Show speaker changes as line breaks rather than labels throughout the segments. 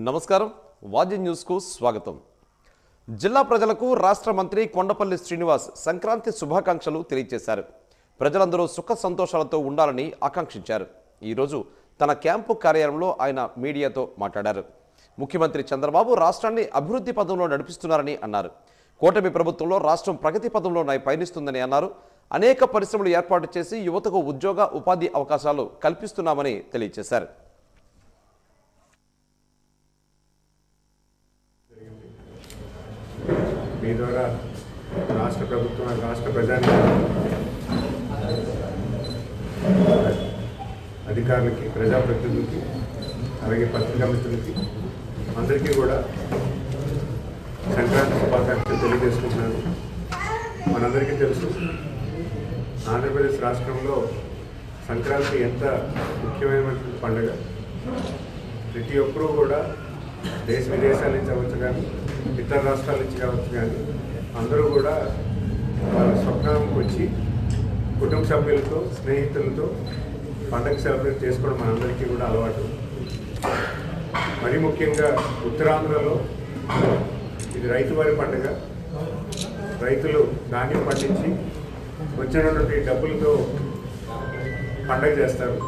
నమస్కారం, వాజీ న్యూస్కు స్వాగతం. జిల్లా ప్రజలకు రాష్ట్ర మంత్రి కొండపల్లి శ్రీనివాస్ సంక్రాంతి శుభాకాంక్షలు తెలియజేశారు. ప్రజలందరూ సుఖ సంతోషాలతో ఉండాలని ఆకాంక్షించారు. ఈరోజు తన క్యాంపు కార్యాలయంలో ఆయన మీడియాతో మాట్లాడారు. ముఖ్యమంత్రి చంద్రబాబు రాష్ట్రాన్ని అభివృద్ధి పదంలో నడిపిస్తున్నారని అన్నారు. కూటమి ప్రభుత్వంలో రాష్ట్రం ప్రగతి పదంలో పయనిస్తుందని అన్నారు. అనేక పరిశ్రమలు ఏర్పాటు చేసి యువతకు ఉద్యోగ ఉపాధి అవకాశాలు కల్పిస్తున్నామని తెలియజేశారు.
మీ ద్వారా రాష్ట్ర ప్రభుత్వం, రాష్ట్ర ప్రజానికి, అధికారులకి, ప్రజాప్రతినిధులకి, అలాగే పత్రికా మిత్రులకి అందరికీ కూడా సంక్రాంతి శుభాకాంక్షలు తెలియజేసుకుంటున్నాను. మనందరికీ తెలుసు, ఆంధ్రప్రదేశ్ రాష్ట్రంలో సంక్రాంతి ఎంత ముఖ్యమైనటువంటి పండుగ. ప్రతి ఒక్కరూ కూడా దేశ విదేశాల నుంచి అవ్వచ్చు కానీ, ఇతర రాష్ట్రాల నుంచి కావచ్చు కానీ, అందరూ కూడా వాళ్ళ స్వప్నానికి వచ్చి కుటుంబ సభ్యులతో, స్నేహితులతో పండగ సెలబ్రేట్ చేసుకోవడం మనందరికీ కూడా అలవాటు. మరీ ముఖ్యంగా ఉత్తరాంధ్రలో ఇది రైతువారి పండుగ. రైతులు ధాన్యం పండించి వచ్చినటువంటి డబ్బులతో పండగ చేస్తారు.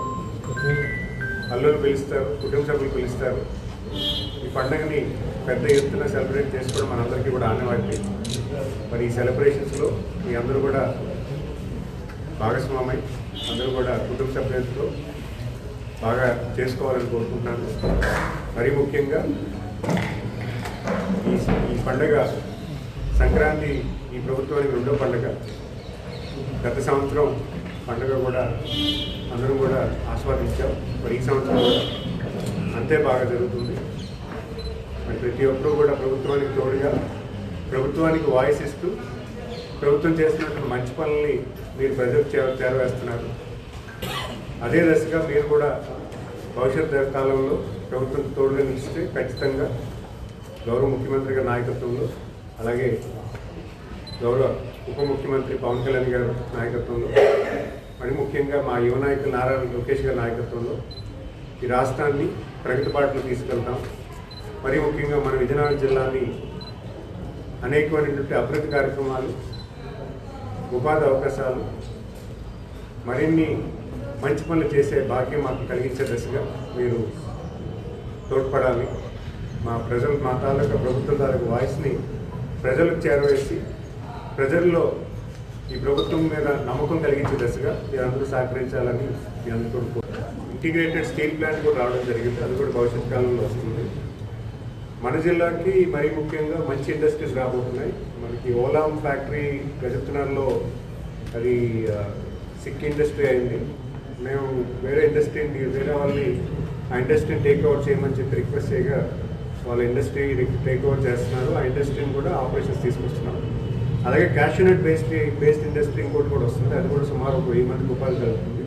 అల్లులు పిలుస్తారు, కుటుంబ సభ్యులు పిలుస్తారు. ఈ పండుగని పెద్ద ఎత్తున సెలబ్రేట్ చేసుకోవడం మనందరికీ కూడా ఆనవాయితీ. మరి ఈ సెలబ్రేషన్స్లో మీ అందరూ కూడా భాగస్వామై అందరూ కూడా కుటుంబ సభ్యులతో బాగా చేసుకోవాలని కోరుకుంటున్నాను. మరీ ముఖ్యంగా ఈ పండుగ సంక్రాంతి ఈ ప్రభుత్వానికి రెండో పండుగ. గత సంవత్సరం పండుగ కూడా అందరూ కూడా ఆస్వాదించాం. మరి ఈ సంవత్సరం కూడా అంతే బాగా జరుగుతుంది. మరి ప్రతి ఒక్కరూ కూడా ప్రభుత్వానికి తోడుగా, ప్రభుత్వానికి వాయిస్ ఇస్తూ, ప్రభుత్వం చేస్తున్నటువంటి మంచి పనుల్ని మీరు ప్రజలకు చేరవేస్తున్నారు. అదే దశగా మీరు కూడా భవిష్యత్ కాలంలో ప్రభుత్వం తోడుగా నిలిస్తే ఖచ్చితంగా గౌరవ ముఖ్యమంత్రి గారి నాయకత్వంలో, అలాగే గౌరవ ఉప ముఖ్యమంత్రి పవన్ కళ్యాణ్ గారి నాయకత్వంలో, మరి ముఖ్యంగా మా యువ నాయకులు నారా లోకేష్ గారి నాయకత్వంలో ఈ రాష్ట్రాన్ని ప్రగతి బాటలో తీసుకెళ్తాం. మరీ ముఖ్యంగా మన విజయనగరం జిల్లాని అనేకమైనటువంటి అభివృద్ధి కార్యక్రమాలు, ఉపాధి అవకాశాలు, మరిన్ని మంచి పనులు చేసే భాగ్యం మాకు కలిగించే దశగా మీరు తోడ్పడాలి. మా తాలూకా ప్రభుత్వం తాలూకా వాయిస్ని ప్రజలకు చేరవేసి ప్రజల్లో ఈ ప్రభుత్వం మీద నమ్మకం కలిగించే దశగా మీరందరూ సహకరించాలని మీ అందరూ ఇంటిగ్రేటెడ్ స్టీల్ ప్లాంట్ కూడా రావడం జరిగింది. అది కూడా భవిష్యత్ కాలంలో వస్తుంది. మన జిల్లాకి మరీ ముఖ్యంగా మంచి ఇండస్ట్రీస్ రాబోతున్నాయి. మనకి ఓలాం ఫ్యాక్టరీ గజెత్తునర్లో అది సిక్ ఇండస్ట్రీ అయింది. మేము వేరే ఇండస్ట్రీని, వేరే వాళ్ళని ఆ ఇండస్ట్రీని టేక్ ఓవర్ చేయమని చెప్పి రిక్వెస్ట్ చేయగా వాళ్ళ ఇండస్ట్రీ టేక్ ఓవర్ చేస్తున్నారు. ఆ ఇండస్ట్రీని కూడా ఆపరేషన్స్ తీసుకొస్తున్నాం. అలాగే క్యాషూనట్ బేస్డ్ ఇండస్ట్రీ ఇంకోటి కూడా వస్తుంది. అది కూడా సుమారు ఒక 1000 మందికి ఉపాధి కలుగుతుంది.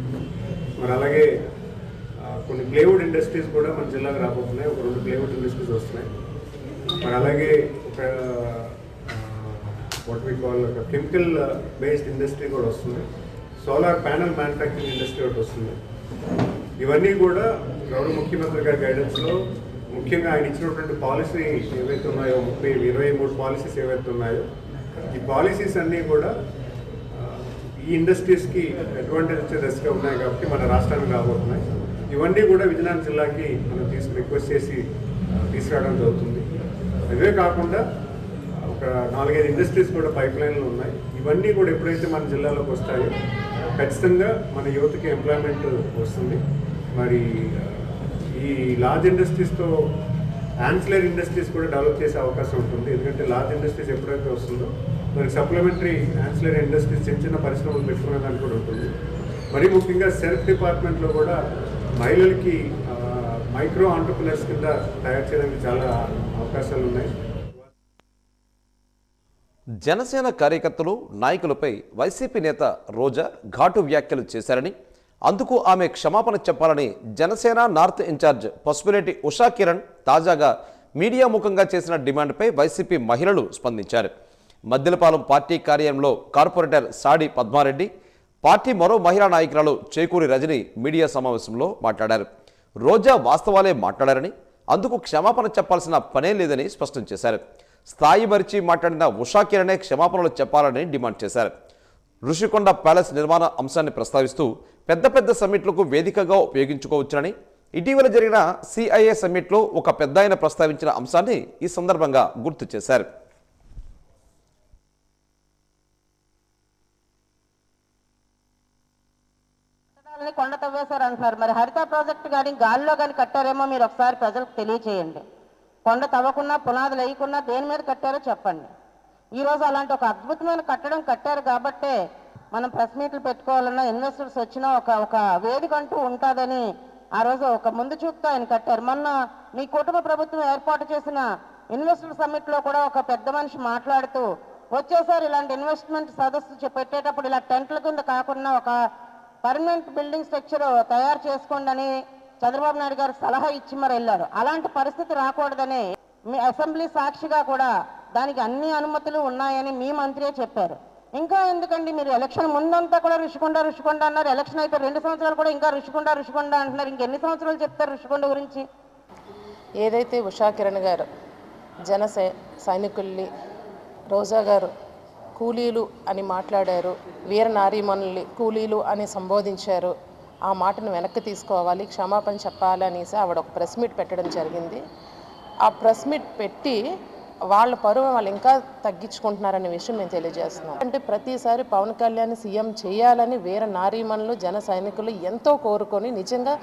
మరి అలాగే కొన్ని ప్లేవుడ్ ఇండస్ట్రీస్ కూడా మన జిల్లాకు రాబోతున్నాయి. ఒక 2 ప్లేవుడ్ ఇండస్ట్రీస్ వస్తున్నాయి. మరి అలాగే ఒక ఒక కెమికల్ బేస్డ్ ఇండస్ట్రీ కూడా వస్తుంది. సోలార్ ప్యానల్ మ్యానుఫ్యాక్చరింగ్ ఇండస్ట్రీ ఒకటి వస్తుంది. ఇవన్నీ కూడా గౌరవ ముఖ్యమంత్రి గారి గైడెన్స్లో, ముఖ్యంగా ఆయన ఇచ్చినటువంటి పాలసీ ఏవైతే ఉన్నాయో 23 పాలసీస్ ఏవైతే ఉన్నాయో, ఈ పాలసీస్ అన్నీ కూడా ఈ ఇండస్ట్రీస్కి అడ్వాంటేజ్ వచ్చే దశగా ఉన్నాయి కాబట్టి మన రాష్ట్రానికి రాబోతున్నాయి. ఇవన్నీ కూడా విజయనగరం జిల్లాకి మనం రిక్వెస్ట్ చేసి తీసుకురావడం జరుగుతుంది. ఇవే కాకుండా ఒక 4-5 ఇండస్ట్రీస్ కూడా పైప్ లైన్లు ఉన్నాయి. ఇవన్నీ కూడా ఎప్పుడైతే మన జిల్లాలోకి వస్తాయో ఖచ్చితంగా మన యువతకి ఎంప్లాయ్మెంట్ వస్తుంది. మరి ఈ లార్జ్ ఇండస్ట్రీస్తో యాన్సిలరీ ఇండస్ట్రీస్ కూడా డెవలప్ చేసే అవకాశం ఉంటుంది. ఎందుకంటే లార్జ్ ఇండస్ట్రీస్ ఎప్పుడైతే వస్తుందో మనకి సప్లిమెంటరీ యాన్సిలరీ ఇండస్ట్రీస్ చిన్న పరిశ్రమలు పెట్టుకునే దానికి కూడా ఉంటుంది. మరీ ముఖ్యంగా సెల్ఫ్ డిపార్ట్మెంట్లో కూడా మహిళలకి మైక్రో ఆంటర్ప్రినర్స్ కింద తయారు చేయడానికి చాలా అవకాశాలు ఉన్నాయి.
జనసేన కార్యకర్తలు నాయకులపై వైసీపీ నేత రోజా ఘాటు వ్యాఖ్యలు చేశారని, అందుకు ఆమె క్షమాపణ చెప్పాలని జనసేన నార్త్ ఇన్ఛార్జ్ పసుపులేటి ఉషా కిరణ్ తాజాగా మీడియా ముఖంగా చేసిన డిమాండ్పై వైసీపీ మహిళలు స్పందించారు. మద్దిలపాలెం పార్టీ కార్యాలయంలో కార్పొరేటర్ సాడి పద్మారెడ్డి, పార్టీ మరో మహిళా నాయకురాలు చేకూరి రజని మీడియా సమావేశంలో మాట్లాడారు. రోజా వాస్తవాలే మాట్లాడారని, అందుకు క్షమాపణ చెప్పాల్సిన పనే లేదని స్పష్టం చేశారు. స్థాయి మరిచి మాట్లాడిన ఉషా కిరణే క్షమాపణలు చెప్పాలని డిమాండ్ చేశారు. ఋషికొండ ప్యాలెస్ నిర్మాణ అంశాన్ని ప్రస్తావిస్తూ పెద్ద పెద్ద సమ్మిట్లకు వేదికగా ఉపయోగించుకోవచ్చునని, ఇటీవల జరిగిన సిఐఏ సమ్మిట్లో ఒక పెద్దాయన ప్రస్తావించిన అంశాన్ని ఈ సందర్భంగా గుర్తు చేశారు.
కొండ తవ్వేశారు అంటున్నారు. మరి హరిత ప్రాజెక్టు కానీ గాలిలో కానీ కట్టారేమో మీరు ఒకసారి ప్రజలకు తెలియచేయండి. కొండ తవ్వకున్నా పునాదులు వేయకున్నా దేని మీద కట్టారో చెప్పండి. ఈరోజు అలాంటి ఒక అద్భుతమైన కట్టడం కట్టారు కాబట్టే మనం ప్రెస్ మీట్లు పెట్టుకోవాలన్నా, ఇన్వెస్టర్స్ వచ్చినా ఒక వేదిక అంటూ ఉంటుందని ఆ రోజు ఒక ముందు చూపుతో ఆయన కట్టారు. మొన్న మీ కుటుంబ ప్రభుత్వం ఏర్పాటు చేసిన ఇన్వెస్టర్ సమ్మిట్లో కూడా ఒక పెద్ద మనిషి మాట్లాడుతూ, వచ్చేసారి ఇలాంటి ఇన్వెస్ట్మెంట్ సదస్సు పెట్టేటప్పుడు ఇలా టెంట్ల కింద కాకుండా ఒక పర్మనెంట్ బిల్డింగ్ స్ట్రక్చర్ తయారు చేసుకోండి అని చంద్రబాబు నాయుడు గారు సలహా ఇచ్చి మరి వెళ్ళారు. అలాంటి పరిస్థితి రాకూడదని మీ అసెంబ్లీ సాక్షిగా కూడా దానికి అన్ని అనుమతులు ఉన్నాయని మీ మంత్రియే చెప్పారు. ఇంకా ఎందుకండి మీరు ఎలక్షన్ ముందంతా కూడా ఋషికొండ అన్నారు, ఎలక్షన్ అయిపోయి 2 సంవత్సరాలు కూడా ఇంకా ఋషికొండ అంటున్నారు. ఇంకెన్ని సంవత్సరాలు చెప్తారు ఋషికొండ గురించి?
ఏదైతే ఉషా కిరణ్ గారు సైనికుల్ని, రోజా గారు కూలీలు అని మాట్లాడారు, వీర నారీమణుల్ని కూలీలు అని సంబోధించారు, ఆ మాటను వెనక్కి తీసుకోవాలి, క్షమాపణ చెప్పాలి అనేసి ఆవిడ ఒక ప్రెస్ మీట్ పెట్టడం జరిగింది. ఆ ప్రెస్ మీట్ పెట్టి వాళ్ళ పరువు వాళ్ళు ఇంకా తగ్గించుకుంటున్నారనే విషయం మేము తెలియజేస్తున్నాం. అంటే ప్రతిసారి పవన్ కళ్యాణ్ సీఎం చేయాలని వీర నారీమణులు, జన సైనికులు ఎంతో కోరుకొని నిజంగా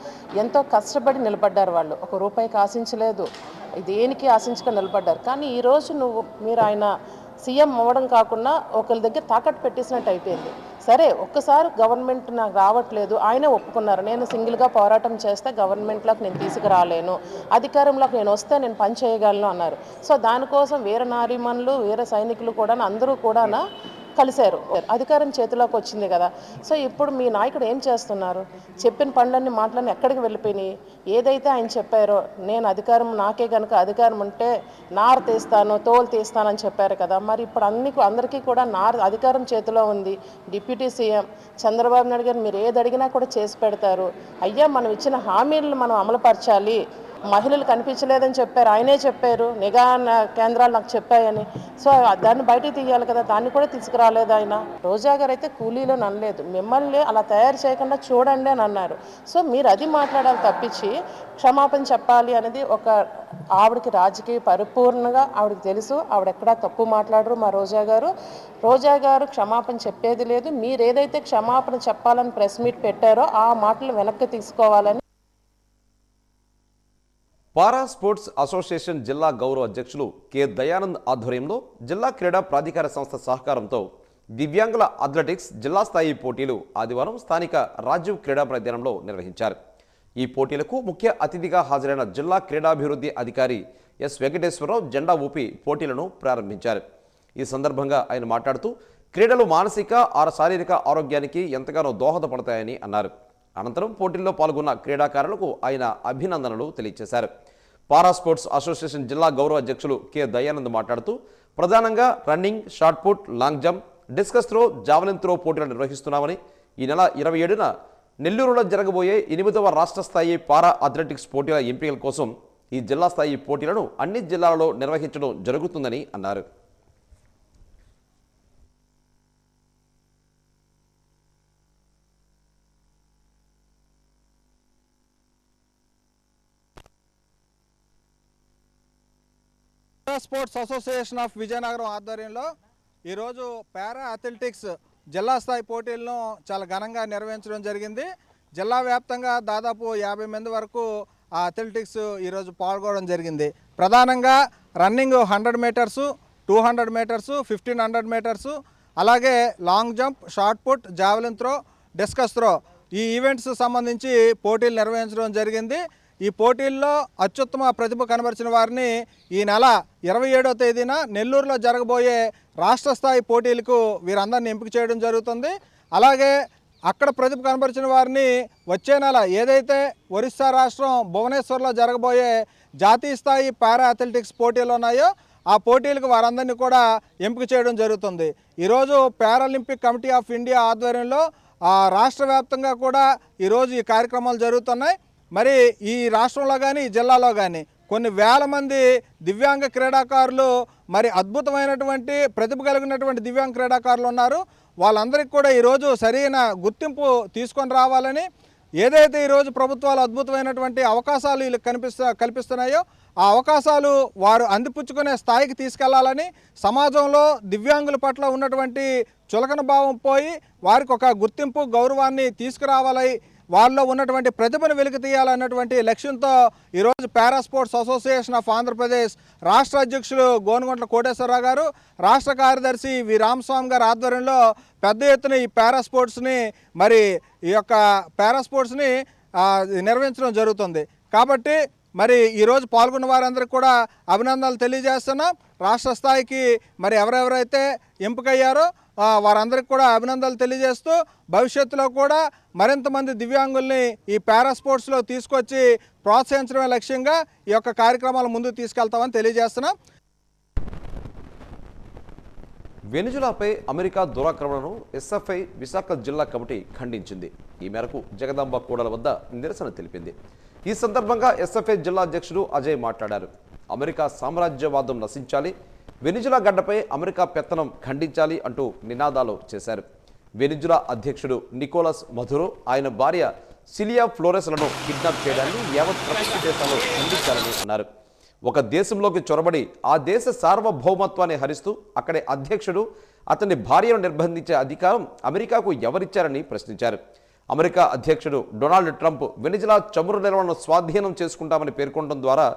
ఎంతో కష్టపడి నిలబడ్డారు. వాళ్ళు ఒక రూపాయికి ఆశించలేదు, దేనికి ఆశించక నిలబడ్డారు. కానీ ఈరోజు మీరు ఆయన సీఎం అవ్వడం కాకుండా ఒకరి దగ్గర తాకట్టు పెట్టేసినట్టు అయిపోయింది. సరే, ఒక్కసారి గవర్నమెంట్ నాకు రావట్లేదు, ఆయనే ఒప్పుకున్నారు, నేను సింగిల్గా పోరాటం చేస్తే గవర్నమెంట్లోకి నేను తీసుకురాలేను, అధికారంలోకి నేను వస్తే నేను పని చేయగలను అన్నారు. సో దానికోసం వీర నారీమణులు, వీర సైనికులు కూడా అందరూ కూడా కలిశారు. అధికారం చేతిలోకి వచ్చింది కదా. సో ఇప్పుడు మీ నాయకుడు ఏం చేస్తున్నారు? చెప్పిన పనులన్నీ మాటలన్నీ ఎక్కడికి వెళ్ళిపోయినాయి? ఏదైతే ఆయన చెప్పారో, నేను అధికారం నాకే కనుక అధికారం ఉంటే నారు తీస్తాను, తోలు తీస్తానని చెప్పారు కదా. మరి ఇప్పుడు అందరికీ కూడా అధికారం చేతిలో ఉంది. డిప్యూటీ సీఎం చంద్రబాబు నాయుడు గారు మీరు ఏది అడిగినా కూడా చేసి పెడతారు. అయ్యా, మనం ఇచ్చిన హామీలను మనం అమలుపరచాలి. మహిళలు కనిపించలేదని చెప్పారు, ఆయనే చెప్పారు, నిఘా కేంద్రాలు నాకు చెప్పాయని. సో దాన్ని బయటికి తీయాలి కదా, దాన్ని కూడా తీసుకురాలేదు ఆయన. రోజా గారు అయితే కూలీలను అనలేదు, మిమ్మల్ని అలా తయారు చేయకుండా చూడండి అని అన్నారు. సో మీరు అది మాట్లాడాలి తప్పించి క్షమాపణ చెప్పాలి అనేది ఆవిడకి రాజకీయ పరిపూర్ణంగా ఆవిడకి తెలుసు. ఆవిడ ఎక్కడా తప్పు మాట్లాడరు. మా రోజా గారు క్షమాపణ చెప్పేది లేదు. మీరు ఏదైతే క్షమాపణ చెప్పాలని ప్రెస్ మీట్ పెట్టారో ఆ మాటలు వెనక్కి తీసుకోవాలని.
పారా స్పోర్ట్స్ అసోసియేషన్ జిల్లా గౌరవ అధ్యక్షులు కె దయానంద్ ఆధ్వర్యంలో జిల్లా క్రీడా ప్రాధికార సంస్థ సహకారంతో దివ్యాంగుల అథ్లెటిక్స్ జిల్లా స్థాయి పోటీలు ఆదివారం స్థానిక రాజీవ్ క్రీడా మైదానంలో నిర్వహించారు. ఈ పోటీలకు ముఖ్య అతిథిగా హాజరైన జిల్లా క్రీడాభివృద్ధి అధికారి ఎస్ వెంకటేశ్వరరావు జెండా ఊపి పోటీలను ప్రారంభించారు. ఈ సందర్భంగా ఆయన మాట్లాడుతూ క్రీడలు మానసిక, శారీరక ఆరోగ్యానికి ఎంతగానో దోహదపడతాయని అన్నారు. అనంతరం పోటీల్లో పాల్గొన్న క్రీడాకారులకు ఆయన అభినందనలు తెలియజేశారు. పారా స్పోర్ట్స్ అసోసియేషన్ జిల్లా గౌరవ అధ్యక్షులు కె దయానంద్ మాట్లాడుతూ ప్రధానంగా running, shot put, long jump, discus throw, javelin throw పోటీలు నిర్వహిస్తున్నామని, ఈ నెల 27న నెల్లూరులో జరగబోయే 8వ రాష్ట్ర స్థాయి పారా అథ్లెటిక్స్ పోటీల ఎంపికల కోసం ఈ జిల్లా స్థాయి పోటీలను అన్ని జిల్లాలలో నిర్వహించడం జరుగుతుందని అన్నారు.
స్పోర్ట్స్ అసోసియేషన్ ఆఫ్ విజయనగరం ఆధ్వర్యంలో ఈరోజు పారా అథ్లెటిక్స్ జిల్లా స్థాయి పోటీలను చాలా ఘనంగా నిర్వహించడం జరిగింది. జిల్లా వ్యాప్తంగా దాదాపు 50 మంది వరకు ఆ అథ్లెటిక్స్ ఈరోజు పాల్గొనడం జరిగింది. ప్రధానంగా రన్నింగ్ 100 మీటర్సు, 200 మీటర్సు, 1500 మీటర్సు, అలాగే long jump, shot put, javelin throw, discus throw ఈ ఈవెంట్స్ సంబంధించి పోటీలు నిర్వహించడం జరిగింది. ఈ పోటీల్లో అత్యుత్తమ ప్రతిభ కనబరిచిన వారిని ఈ నెల 27వ తేదీన నెల్లూరులో జరగబోయే రాష్ట్ర స్థాయి పోటీలకు వీరందరినీ ఎంపిక చేయడం జరుగుతుంది. అలాగే అక్కడ ప్రతిభ కనబరిచిన వారిని వచ్చే నెల ఏదైతే ఒరిస్సా రాష్ట్రం భువనేశ్వర్లో జరగబోయే జాతీయ స్థాయి పారా అథ్లెటిక్స్ పోటీలు ఉన్నాయో ఆ పోటీలకు వారందరినీ కూడా ఎంపిక చేయడం జరుగుతుంది. ఈరోజు పారాలింపిక్ కమిటీ ఆఫ్ ఇండియా ఆధ్వర్యంలో రాష్ట్ర వ్యాప్తంగా కూడా ఈరోజు ఈ కార్యక్రమాలు జరుగుతున్నాయి. మరి ఈ రాష్ట్రంలో కానీ ఈ జిల్లాలో కానీ కొన్ని వేల మంది దివ్యాంగ క్రీడాకారులు, మరి అద్భుతమైనటువంటి ప్రతిభ కలిగినటువంటి దివ్యాంగ క్రీడాకారులు ఉన్నారు. వాళ్ళందరికీ కూడా ఈరోజు సరైన గుర్తింపు తీసుకొని రావాలని, ఏదైతే ఈరోజు ప్రభుత్వాలు అద్భుతమైనటువంటి అవకాశాలు వీళ్ళకి కల్పిస్తున్నాయో ఆ అవకాశాలు వారు అందిపుచ్చుకునే స్థాయికి తీసుకెళ్లాలని, సమాజంలో దివ్యాంగుల పట్ల ఉన్నటువంటి చులకన భావం పోయి వారికి ఒక గుర్తింపు గౌరవాన్ని తీసుకురావాలి, వాళ్ళలో ఉన్నటువంటి ప్రతిభను వెలికి తీయాలన్నటువంటి లక్ష్యంతో ఈరోజు para sports association of Andhra Pradesh రాష్ట్ర అధ్యక్షులు గోనుగుంట్ల కోటేశ్వరరావు గారు, రాష్ట్ర కార్యదర్శి వి రామస్వామి గారి ఆధ్వర్యంలో పెద్ద ఎత్తున ఈ పారా స్పోర్ట్స్ని మరి ఈ యొక్క పారా స్పోర్ట్స్ని నిర్వహించడం జరుగుతుంది. కాబట్టి మరి ఈరోజు పాల్గొన్న వారందరికీ కూడా అభినందనలు తెలియజేస్తున్నాం. రాష్ట్ర స్థాయికి మరి ఎవరెవరైతే ఎంపికయ్యారో వారందరికీ కూడా అభినందనలు తెలియజేస్తూ భవిష్యత్తులో కూడా మరింత మంది దివ్యాంగుల్ని ఈ పారా స్పోర్ట్స్లో తీసుకొచ్చి ప్రోత్సహించడమే లక్ష్యంగా ఈ యొక్క కార్యక్రమాలు ముందుకు తీసుకెళ్తామని తెలియజేస్తున్నాం.
వెనిజులాపై అమెరికా దురాక్రమణను ఎస్ఎఫ్ఐ విశాఖ జిల్లా కమిటీ ఖండించింది. ఈ మేరకు జగదాంబ కూడల వద్ద నిరసన తెలిపింది. ఈ సందర్భంగా ఎస్ఎఫ్ఐ జిల్లా అధ్యక్షుడు అజయ్ మాట్లాడారు. అమెరికా సామ్రాజ్యవాదం నశించాలి, వెనిజులా గడ్డపై అమెరికా పెత్తనం ఖండించాలి అంటూ నినాదాలు చేశారు. వెనిజులా అధ్యక్షుడు నికోలస్ మధురో, ఆయన భార్య సిలియా ఫ్లోరెస్లను కిడ్నాప్ చేయడాన్ని యావత్ ప్రపంచ దేశాలు ఖండించాలని అన్నారు. ఒక దేశంలోకి చొరబడి ఆ దేశ సార్వభౌమత్వాన్ని హరిస్తూ అక్కడి అధ్యక్షుడు అతని భార్యను నిర్బంధించే అధికారం అమెరికాకు ఎవరిచ్చారని ప్రశ్నించారు. అమెరికా అధ్యక్షుడు డొనాల్డ్ ట్రంప్ వెనిజులా చమురు నిల్వలను స్వాధీనం చేసుకుంటామని పేర్కొనడం ద్వారా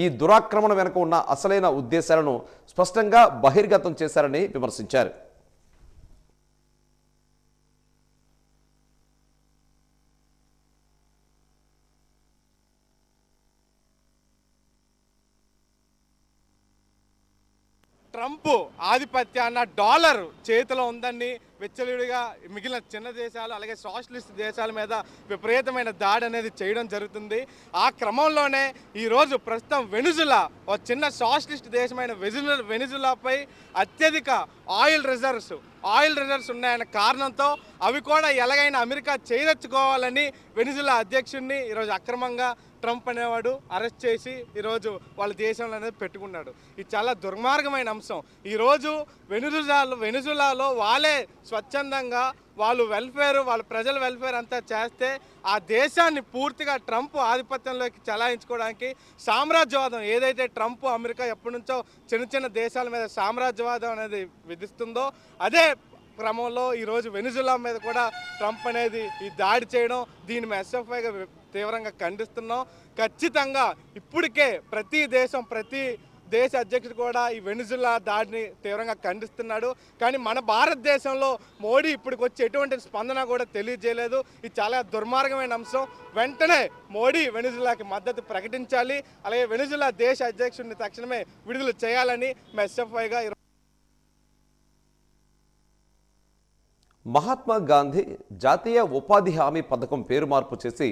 ఈ దురాక్రమణ వెనుక ఉన్న అసలైన ఉద్దేశాలను స్పష్టంగా బహిర్గతం చేశారని విమర్శించారు.
ట్రంప్ ఆధిపత్యాన్న డాలర్ చేతిలో ఉందని విచ్చలవిడిగా మిగిలిన చిన్న దేశాలు అలాగే సోషలిస్ట్ దేశాల మీద విపరీతమైన దాడి అనేది చేయడం జరుగుతుంది. ఆ క్రమంలోనే ఈరోజు ప్రస్తుతం వెనిజులా ఒక చిన్న సోషలిస్ట్ దేశమైన వెనిజులాపై అత్యధిక ఆయిల్ రిజర్వ్స్ ఉన్నాయన్న కారణంతో అవి కూడా ఎలాగైనా అమెరికా చేయదచ్చుకోవాలని వెనిజులా అధ్యక్షుడిని ఈరోజు అక్రమంగా ట్రంప్ అనేవాడు అరెస్ట్ చేసి ఈరోజు వాళ్ళ దేశంలో అనేది పెట్టుకున్నాడు. ఇది చాలా దుర్మార్గమైన అంశం. ఈరోజు వెనిజులాలో వాళ్ళే స్వచ్ఛందంగా వాళ్ళ ప్రజల వెల్ఫేర్ అంతా చేస్తే ఆ దేశాన్ని పూర్తిగా ట్రంప్ ఆధిపత్యంలోకి చలాయించుకోవడానికి సామ్రాజ్యవాదం ఏదైతే ట్రంప్ అమెరికా ఎప్పటి నుంచో చిన్న చిన్న దేశాల మీద సామ్రాజ్యవాదం అనేది విధిస్తుందో అదే క్రమంలో ఈరోజు వెనిజులా మీద కూడా ట్రంప్ అనేది ఈ దాడి చేయడం, దీన్ని మేము ఎస్ఎఫ్ఐగా తీవ్రంగా ఖండిస్తున్నాం. ఖచ్చితంగా ఇప్పటికే ప్రతి దేశ అధ్యక్షుడు కూడా ఈ వెనిజులా దాడిని తీవ్రంగా ఖండిస్తున్నాడు. కానీ మన భారతదేశంలో మోడీ ఇప్పటికి వచ్చి ఎటువంటి స్పందన కూడా తెలియజేయలేదు. ఇది చాలా దుర్మార్గమైన అంశం. వెంటనే మోడీ వెనిజులాకి మద్దతు ప్రకటించాలి, అలాగే వెనిజులా దేశ అధ్యక్షుడిని తక్షణమే విడుదల చేయాలని మేము ఎస్ఎఫ్ఐగా.
మహాత్మా గాంధీ జాతీయ ఉపాధి హామీ పథకం పేరు మార్పు చేసి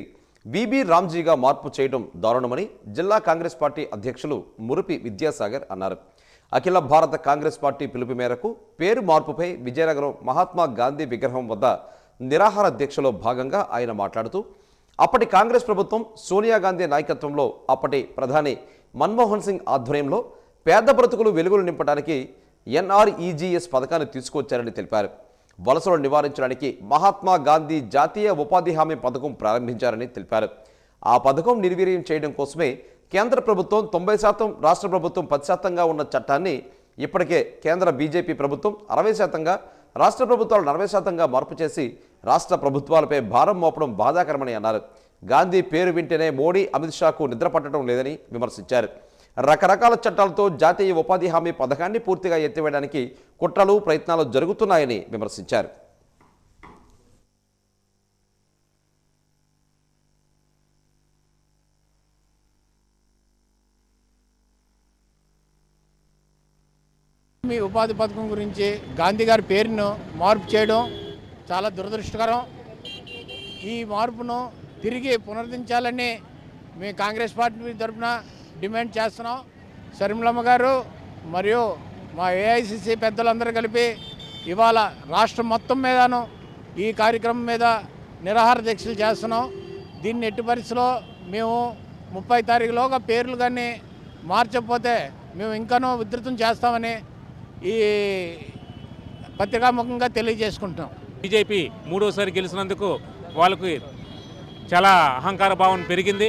బీబీ రామ్జీగా మార్పు చేయడం దారుణమని జిల్లా కాంగ్రెస్ పార్టీ అధ్యక్షులు మురిపి విద్యాసాగర్ అన్నారు. అఖిల భారత కాంగ్రెస్ పార్టీ పిలుపు మేరకు పేరు మార్పుపై విజయనగరం మహాత్మా గాంధీ విగ్రహం వద్ద నిరాహార దీక్షలో భాగంగా ఆయన మాట్లాడుతూ అప్పటి కాంగ్రెస్ ప్రభుత్వం సోనియా గాంధీ నాయకత్వంలో అప్పటి ప్రధాని మన్మోహన్ సింగ్ ఆధ్వర్యంలో పేద బ్రతుకులు వెలుగులు నింపడానికి ఎన్ఆర్ఈజీఎస్ పథకాన్ని తీసుకొచ్చారని తెలిపారు. వలసలు నివారించడానికి మహాత్మా గాంధీ జాతీయ ఉపాధి హామీ పథకం ప్రారంభించారని తెలిపారు. ఆ పథకం నిర్వీర్యం చేయడం కోసమే కేంద్ర ప్రభుత్వం 90%, రాష్ట్ర ప్రభుత్వం 10%గా ఉన్న చట్టాన్ని ఇప్పటికే కేంద్ర బీజేపీ ప్రభుత్వం 60%గా, రాష్ట్ర ప్రభుత్వాలు 40%గా మార్పు చేసి రాష్ట్ర ప్రభుత్వాలపై భారం మోపడం బాధాకరమని అన్నారు. గాంధీ పేరు వింటేనే మోడీ, అమిత్ షాకు నిద్ర పట్టడం లేదని విమర్శించారు. రకరకాల చట్టాలతో జాతీయ ఉపాధి హామీ పథకాన్ని పూర్తిగా ఎత్తివేయడానికి కుట్రలు, ప్రయత్నాలు జరుగుతున్నాయని విమర్శించారు.
హామీ ఉపాధి పథకం గురించి గాంధీ గారి పేరును మార్పు చేయడం చాలా దురదృష్టకరం. ఈ మార్పును తిరిగి పునరుద్ధరించాలని మేము కాంగ్రెస్ పార్టీ తరఫున డిమాండ్ చేస్తున్నాం. శర్మిలమ్మ గారు మరియు మా ఏఐసిసి పెద్దలందరూ కలిపి ఇవాళ రాష్ట్రం మొత్తం మీదను ఈ కార్యక్రమం మీద నిరాహార దీక్షలు చేస్తున్నాం. దీన్ని ఎట్టి పరిస్థితిలో మేము 30 తారీఖులోగా పేర్లు కానీ మార్చకపోతే మేము ఇంకానూ ఉధృతం చేస్తామని ఈ పత్రికాముఖంగా తెలియజేసుకుంటాం.
బీజేపీ మూడోసారి గెలిచినందుకు వాళ్ళకి చాలా అహంకార భావన పెరిగింది.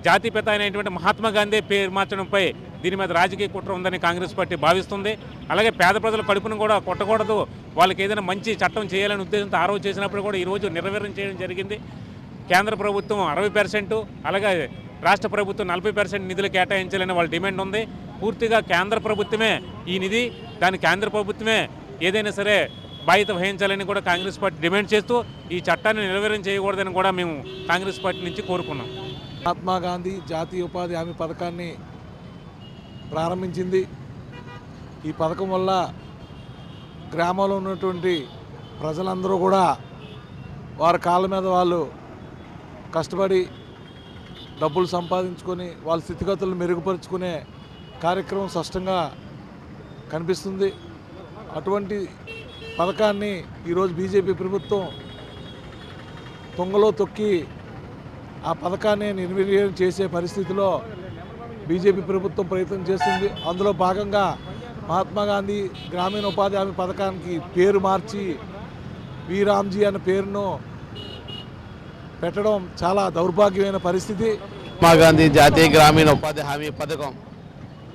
జాతిపిత అయినటువంటి మహాత్మా గాంధీ పేరు మార్చడంపై దీని మీద రాజకీయ కుట్ర ఉందని కాంగ్రెస్ పార్టీ భావిస్తుంది. అలాగే పేద ప్రజల కడుపును కూడా కొట్టకూడదు, వాళ్ళకి ఏదైనా మంచి చట్టం చేయాలనే ఉద్దేశంతో ఆ రోజు చేసినప్పుడు కూడా ఈరోజు నిర్వీర్యం చేయడం జరిగింది. కేంద్ర ప్రభుత్వం 60%, అలాగే రాష్ట్ర ప్రభుత్వం 40% నిధులు కేటాయించాలని వాళ్ళ డిమాండ్ ఉంది. పూర్తిగా కేంద్ర ప్రభుత్వమే ఈ నిధి, దాని కేంద్ర ప్రభుత్వమే ఏదైనా సరే బాధ్యత వహించాలని కూడా కాంగ్రెస్ పార్టీ డిమాండ్ చేస్తూ ఈ చట్టాన్ని నిర్వీర్యం చేయకూడదని కూడా మేము కాంగ్రెస్ పార్టీ నుంచి కోరుకున్నాం.
మహాత్మా గాంధీ జాతీయ ఉపాధి హామీ పథకాన్ని ప్రారంభించింది. ఈ పథకం వల్ల గ్రామంలో ఉన్నటువంటి ప్రజలందరూ కూడా వారి కాళ్ళ మీద వాళ్ళు కష్టపడి డబ్బులు సంపాదించుకొని వాళ్ళ స్థితిగతులను మెరుగుపరుచుకునే కార్యక్రమం స్పష్టంగా కనిపిస్తుంది. అటువంటి పథకాన్ని ఈరోజు బీజేపీ ప్రభుత్వం తొంగలో తొక్కి ఆ పథకాన్ని నిర్వీర్యం చేసే పరిస్థితిలో బీజేపీ ప్రభుత్వం ప్రయత్నం చేస్తుంది. అందులో భాగంగా మహాత్మా గాంధీ గ్రామీణ ఉపాధి హామీ పథకానికి పేరు మార్చి వీరామ్జీ అనే పేరును పెట్టడం చాలా దౌర్భాగ్యమైన పరిస్థితి.
మహాత్మా గాంధీ జాతీయ గ్రామీణ ఉపాధి హామీ పథకం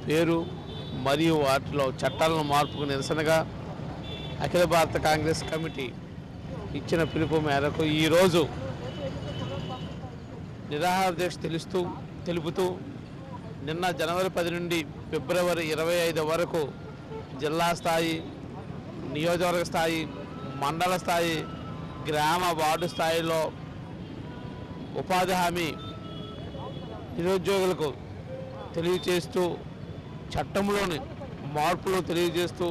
పేరు మరియు వాటిలో చట్టాలను మార్పుకు నిరసనగా అఖిల భారత కాంగ్రెస్ కమిటీ ఇచ్చిన పిలుపు మేరకు ఈరోజు నిరాహార దీక్ష తెలుపుతూ నిన్న జనవరి 10 నుండి ఫిబ్రవరి 25 వరకు జిల్లా స్థాయి, నియోజకవర్గ స్థాయి, మండల స్థాయి, గ్రామ వార్డు స్థాయిలో ఉపాధి హామీ నిరుద్యోగులకు తెలియజేస్తూ చట్టంలోని మార్పులు తెలియజేస్తూ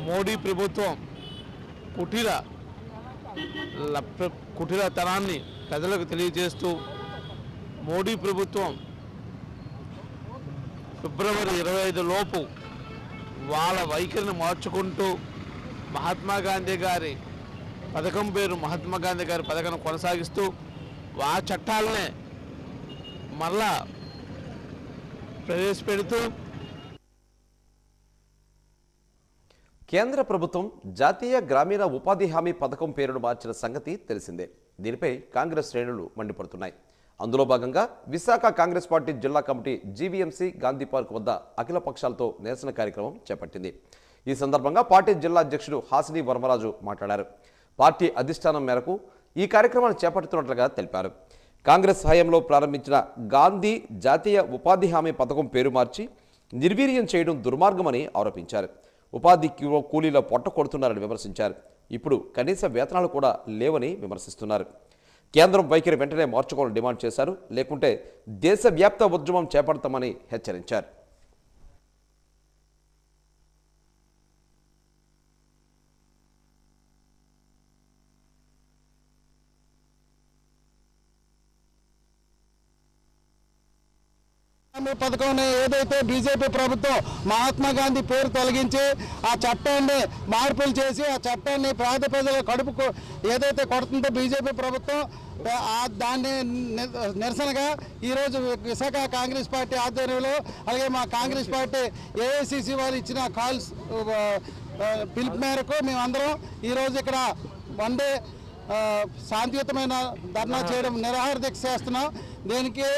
మోడీ ప్రభుత్వం కుటిలతనాన్ని ప్రజలకు తెలియజేస్తూ మోడీ ప్రభుత్వం ఫిబ్రవరి 25 లోపు వాళ్ళ వైఖరిని మార్చుకుంటూ మహాత్మా గాంధీ గారి పథకం పేరు మహాత్మా గాంధీ గారి పథకాన్ని కొనసాగిస్తూ ఆ చట్టాలనే మళ్ళా ప్రవేశపెడుతూ
కేంద్ర ప్రభుత్వం జాతీయ గ్రామీణ ఉపాధి హామీ పథకం పేరును మార్చిన సంగతి తెలిసిందే. దీనిపై కాంగ్రెస్ శ్రేణులు మండిపడుతున్నాయి. అందులో భాగంగా విశాఖ కాంగ్రెస్ పార్టీ జిల్లా కమిటీ జీవీఎంసీ గాంధీ పార్క్ వద్ద అఖిల పక్షాలతో నిరసన కార్యక్రమం చేపట్టింది. ఈ సందర్భంగా పార్టీ జిల్లా అధ్యక్షుడు హాసిని వర్మరాజు మాట్లాడారు. పార్టీ అధిష్టానం మేరకు ఈ కార్యక్రమాన్ని చేపడుతున్నట్లుగా తెలిపారు. కాంగ్రెస్ హయాంలో ప్రారంభించిన గాంధీ జాతీయ ఉపాధి హామీ పథకం పేరు మార్చి నిర్వీర్యం చేయడం దుర్మార్గమని ఆరోపించారు. ఉపాధి కూలీల పొట్ట కొడుతున్నారని విమర్శించారు. ఇప్పుడు కనీస వేతనాలు కూడా లేవని విమర్శిస్తున్నారు. కేంద్రం వైఖరి వెంటనే మార్చుకోవాలని డిమాండ్ చేశారు. లేకుంటే దేశవ్యాప్త ఉద్యమం చేపడతామని హెచ్చరించారు.
పథకం ఏదైతే బీజేపీ ప్రభుత్వం మహాత్మా గాంధీ పేరు తొలగించి ఆ చట్టాన్ని మార్పులు చేసి ఆ చట్టాన్ని పేద ప్రజల కడుపుకు ఏదైతే కొడుతుందో బీజేపీ ప్రభుత్వం దాన్ని నిరసనగా ఈరోజు విశాఖ కాంగ్రెస్ పార్టీ ఆధ్వర్యంలో అలాగే మా కాంగ్రెస్ పార్టీ ఏఐసిసి వారు ఇచ్చిన కాల్స్ పిలుపు మేరకు మేమందరం ఈరోజు ఇక్కడ వన్ డే శాంతియుతమైన ధర్నా చేయడం నిరాహార దీక్ష చేస్తున్నాం. దీనికి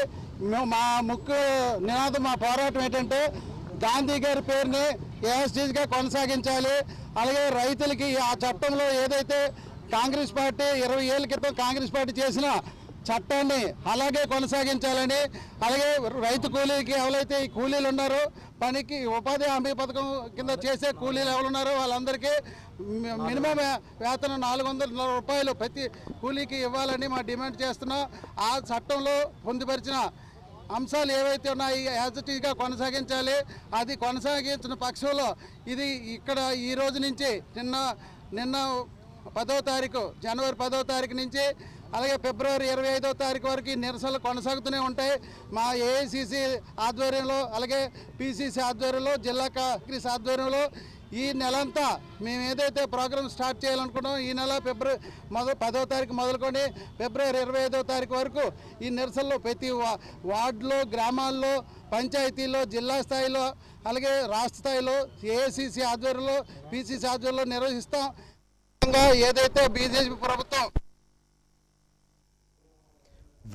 మా ముఖ్య నినాదం, మా పోరాటం ఏంటంటే గాంధీ గారి పేరుని ఏఎస్టీగా కొనసాగించాలి. అలాగే రైతులకి ఆ చట్టంలో ఏదైతే కాంగ్రెస్ పార్టీ 20 ఏళ్ళ క్రితం కాంగ్రెస్ పార్టీ చేసిన చట్టాన్ని అలాగే కొనసాగించాలని, అలాగే రైతు కూలీకి ఎవరైతే ఈ కూలీలు ఉన్నారో పనికి ఉపాధి హామీ పథకం కింద చేసే కూలీలు ఎవరున్నారో వాళ్ళందరికీ మినిమం వేతనం 400 రూపాయలు ప్రతి కూలీకి ఇవ్వాలని మా డిమాండ్ చేస్తున్నాం. ఆ చట్టంలో పొందుపరిచిన అంశాలు ఏవైతే ఉన్నాయో యాజ్ ఇట్ ఈస్గా కొనసాగించాలి. అది కొనసాగించిన పక్షంలో ఇది ఇక్కడ ఈ రోజు నుంచి నిన్న 10వ తారీఖు జనవరి 10వ తారీఖు నుంచి అలాగే ఫిబ్రవరి 25వ తారీఖు వరకు నిరసనలు కొనసాగుతూనే ఉంటాయి. మా ఏఐసిసి ఆధ్వర్యంలో అలాగే పిసిసి ఆధ్వర్యంలో జిల్లా కాంగ్రెస్ ఆధ్వర్యంలో ఈ నెలంతా మేము ఏదైతే ప్రోగ్రామ్ స్టార్ట్ చేయాలనుకున్నాం ఈ నెల ఫిబ్రవరి 10వ తారీఖు మొదలుకొని ఫిబ్రవరి 25వ తారీఖు వరకు ఈ నిరసనలు ప్రతి వార్డులో, గ్రామాల్లో, పంచాయతీల్లో, జిల్లా స్థాయిలో అలాగే రాష్ట్ర స్థాయిలో ఏఐసిసి ఆధ్వర్యంలో పిసిసి ఆధ్వర్యంలో నిర్వహిస్తాం. ఏదైతే బీజేపీ ప్రభుత్వం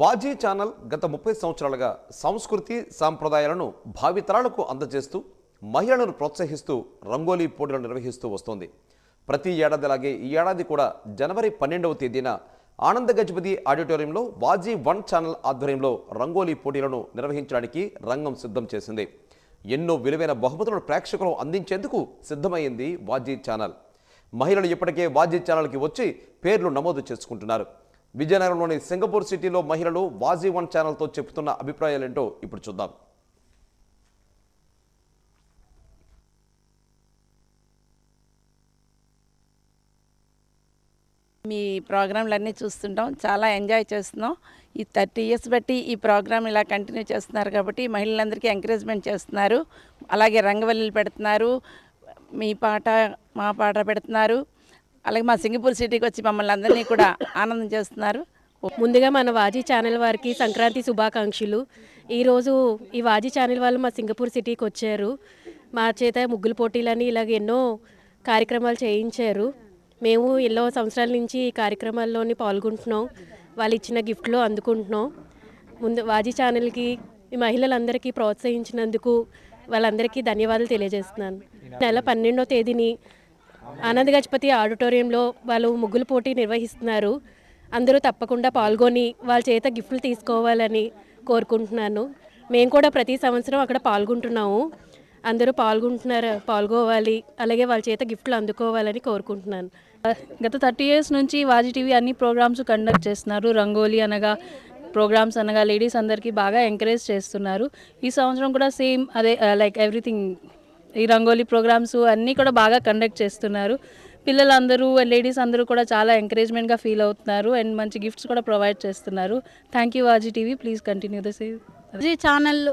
వాజీ ఛానల్ గత 30 సంవత్సరాలుగా సంస్కృతి సాంప్రదాయాలను భావితరాలకు అందజేస్తూ మహిళలను ప్రోత్సహిస్తూ రంగోలీ పోటీలు నిర్వహిస్తూ వస్తోంది. ప్రతి ఏడాదిలాగే ఈ ఏడాది కూడా జనవరి 12వ తేదీన ఆనంద గజపతి ఆడిటోరియంలో వాజీ 1 ఛానల్ ఆధ్వర్యంలో రంగోలీ పోటీలను నిర్వహించడానికి రంగం సిద్ధం చేసింది. ఎన్నో విలువైన బహుమతులను ప్రేక్షకులు అందించేందుకు సిద్ధమైంది వాజీ ఛానల్. మహిళలు ఇప్పటికే వాజీ ఛానల్కి వచ్చి పేర్లు నమోదు చేసుకుంటున్నారు. విజయనగరంలోని సింగపూర్ సిటీలో మహిళలు వాజీ 1 ఛానల్తో చెబుతున్న అభిప్రాయాలేంటో ఇప్పుడు చూద్దాం.
మీ ప్రోగ్రాంలన్నీ చూస్తుంటాం, చాలా ఎంజాయ్ చేస్తున్నాం. ఈ 30 ఇయర్స్ బట్టి ఈ ప్రోగ్రాం ఇలా కంటిన్యూ చేస్తున్నారు కాబట్టి మహిళలందరికీ ఎంకరేజ్మెంట్ చేస్తున్నారు. అలాగే రంగవల్లిలు పెడుతున్నారు, మీ పాట మా పాట పెడుతున్నారు. అలాగే మా సింగపూర్ సిటీకి వచ్చి మమ్మల్ని అందరినీ కూడా ఆనందం చేస్తున్నారు.
ముందుగా మన వాజీ ఛానల్ వారికి సంక్రాంతి శుభాకాంక్షలు. ఈరోజు ఈ వాజీ ఛానల్ వాళ్ళు మా సింగపూర్ సిటీకి వచ్చారు. మా చేత ముగ్గులు పోటీలని ఇలాగ ఎన్నో కార్యక్రమాలు చేయించారు. మేము ఎన్నో సంవత్సరాల నుంచి ఈ కార్యక్రమాల్లోని పాల్గొంటున్నాం. వాళ్ళు ఇచ్చిన గిఫ్ట్లు అందుకుంటున్నాం. ముందు వాజీ ఛానల్కి ఈ మహిళలందరికీ ప్రోత్సహించినందుకు వాళ్ళందరికీ ధన్యవాదాలు తెలియజేస్తున్నాను. నెల 12వ తేదీని ఆనంద గజపతి ఆడిటోరియంలో వాళ్ళు ముగ్గులు పోటీ నిర్వహిస్తున్నారు. అందరూ తప్పకుండా పాల్గొని వాళ్ళ చేత గిఫ్ట్లు తీసుకోవాలని కోరుకుంటున్నాను. మేము కూడా ప్రతి సంవత్సరం అక్కడ పాల్గొంటున్నాము. అందరూ పాల్గొవాలి, అలాగే వాళ్ళ చేత గిఫ్ట్లు అందుకోవాలని కోరుకుంటున్నాను.
గత 30 ఇయర్స్ నుంచి వాజీ టీవీ అన్ని ప్రోగ్రామ్స్ కండక్ట్ చేస్తున్నారు. రంగోలీ అనగా ప్రోగ్రామ్స్ అనగా లేడీస్ అందరికీ బాగా ఎంకరేజ్ చేస్తున్నారు. ఈ సంవత్సరం కూడా సేమ్ అదే లైక్ ఎవ్రీథింగ్ ఈ రంగోలీ ప్రోగ్రామ్స్ అన్నీ కూడా బాగా కండక్ట్ చేస్తున్నారు. పిల్లలందరూ లేడీస్ అందరూ కూడా చాలా ఎంకరేజ్మెంట్గా ఫీల్ అవుతున్నారు అండ్ మంచి గిఫ్ట్స్ కూడా ప్రొవైడ్ చేస్తున్నారు. Thank you Vaji TV, please continue the same.
Vaji channel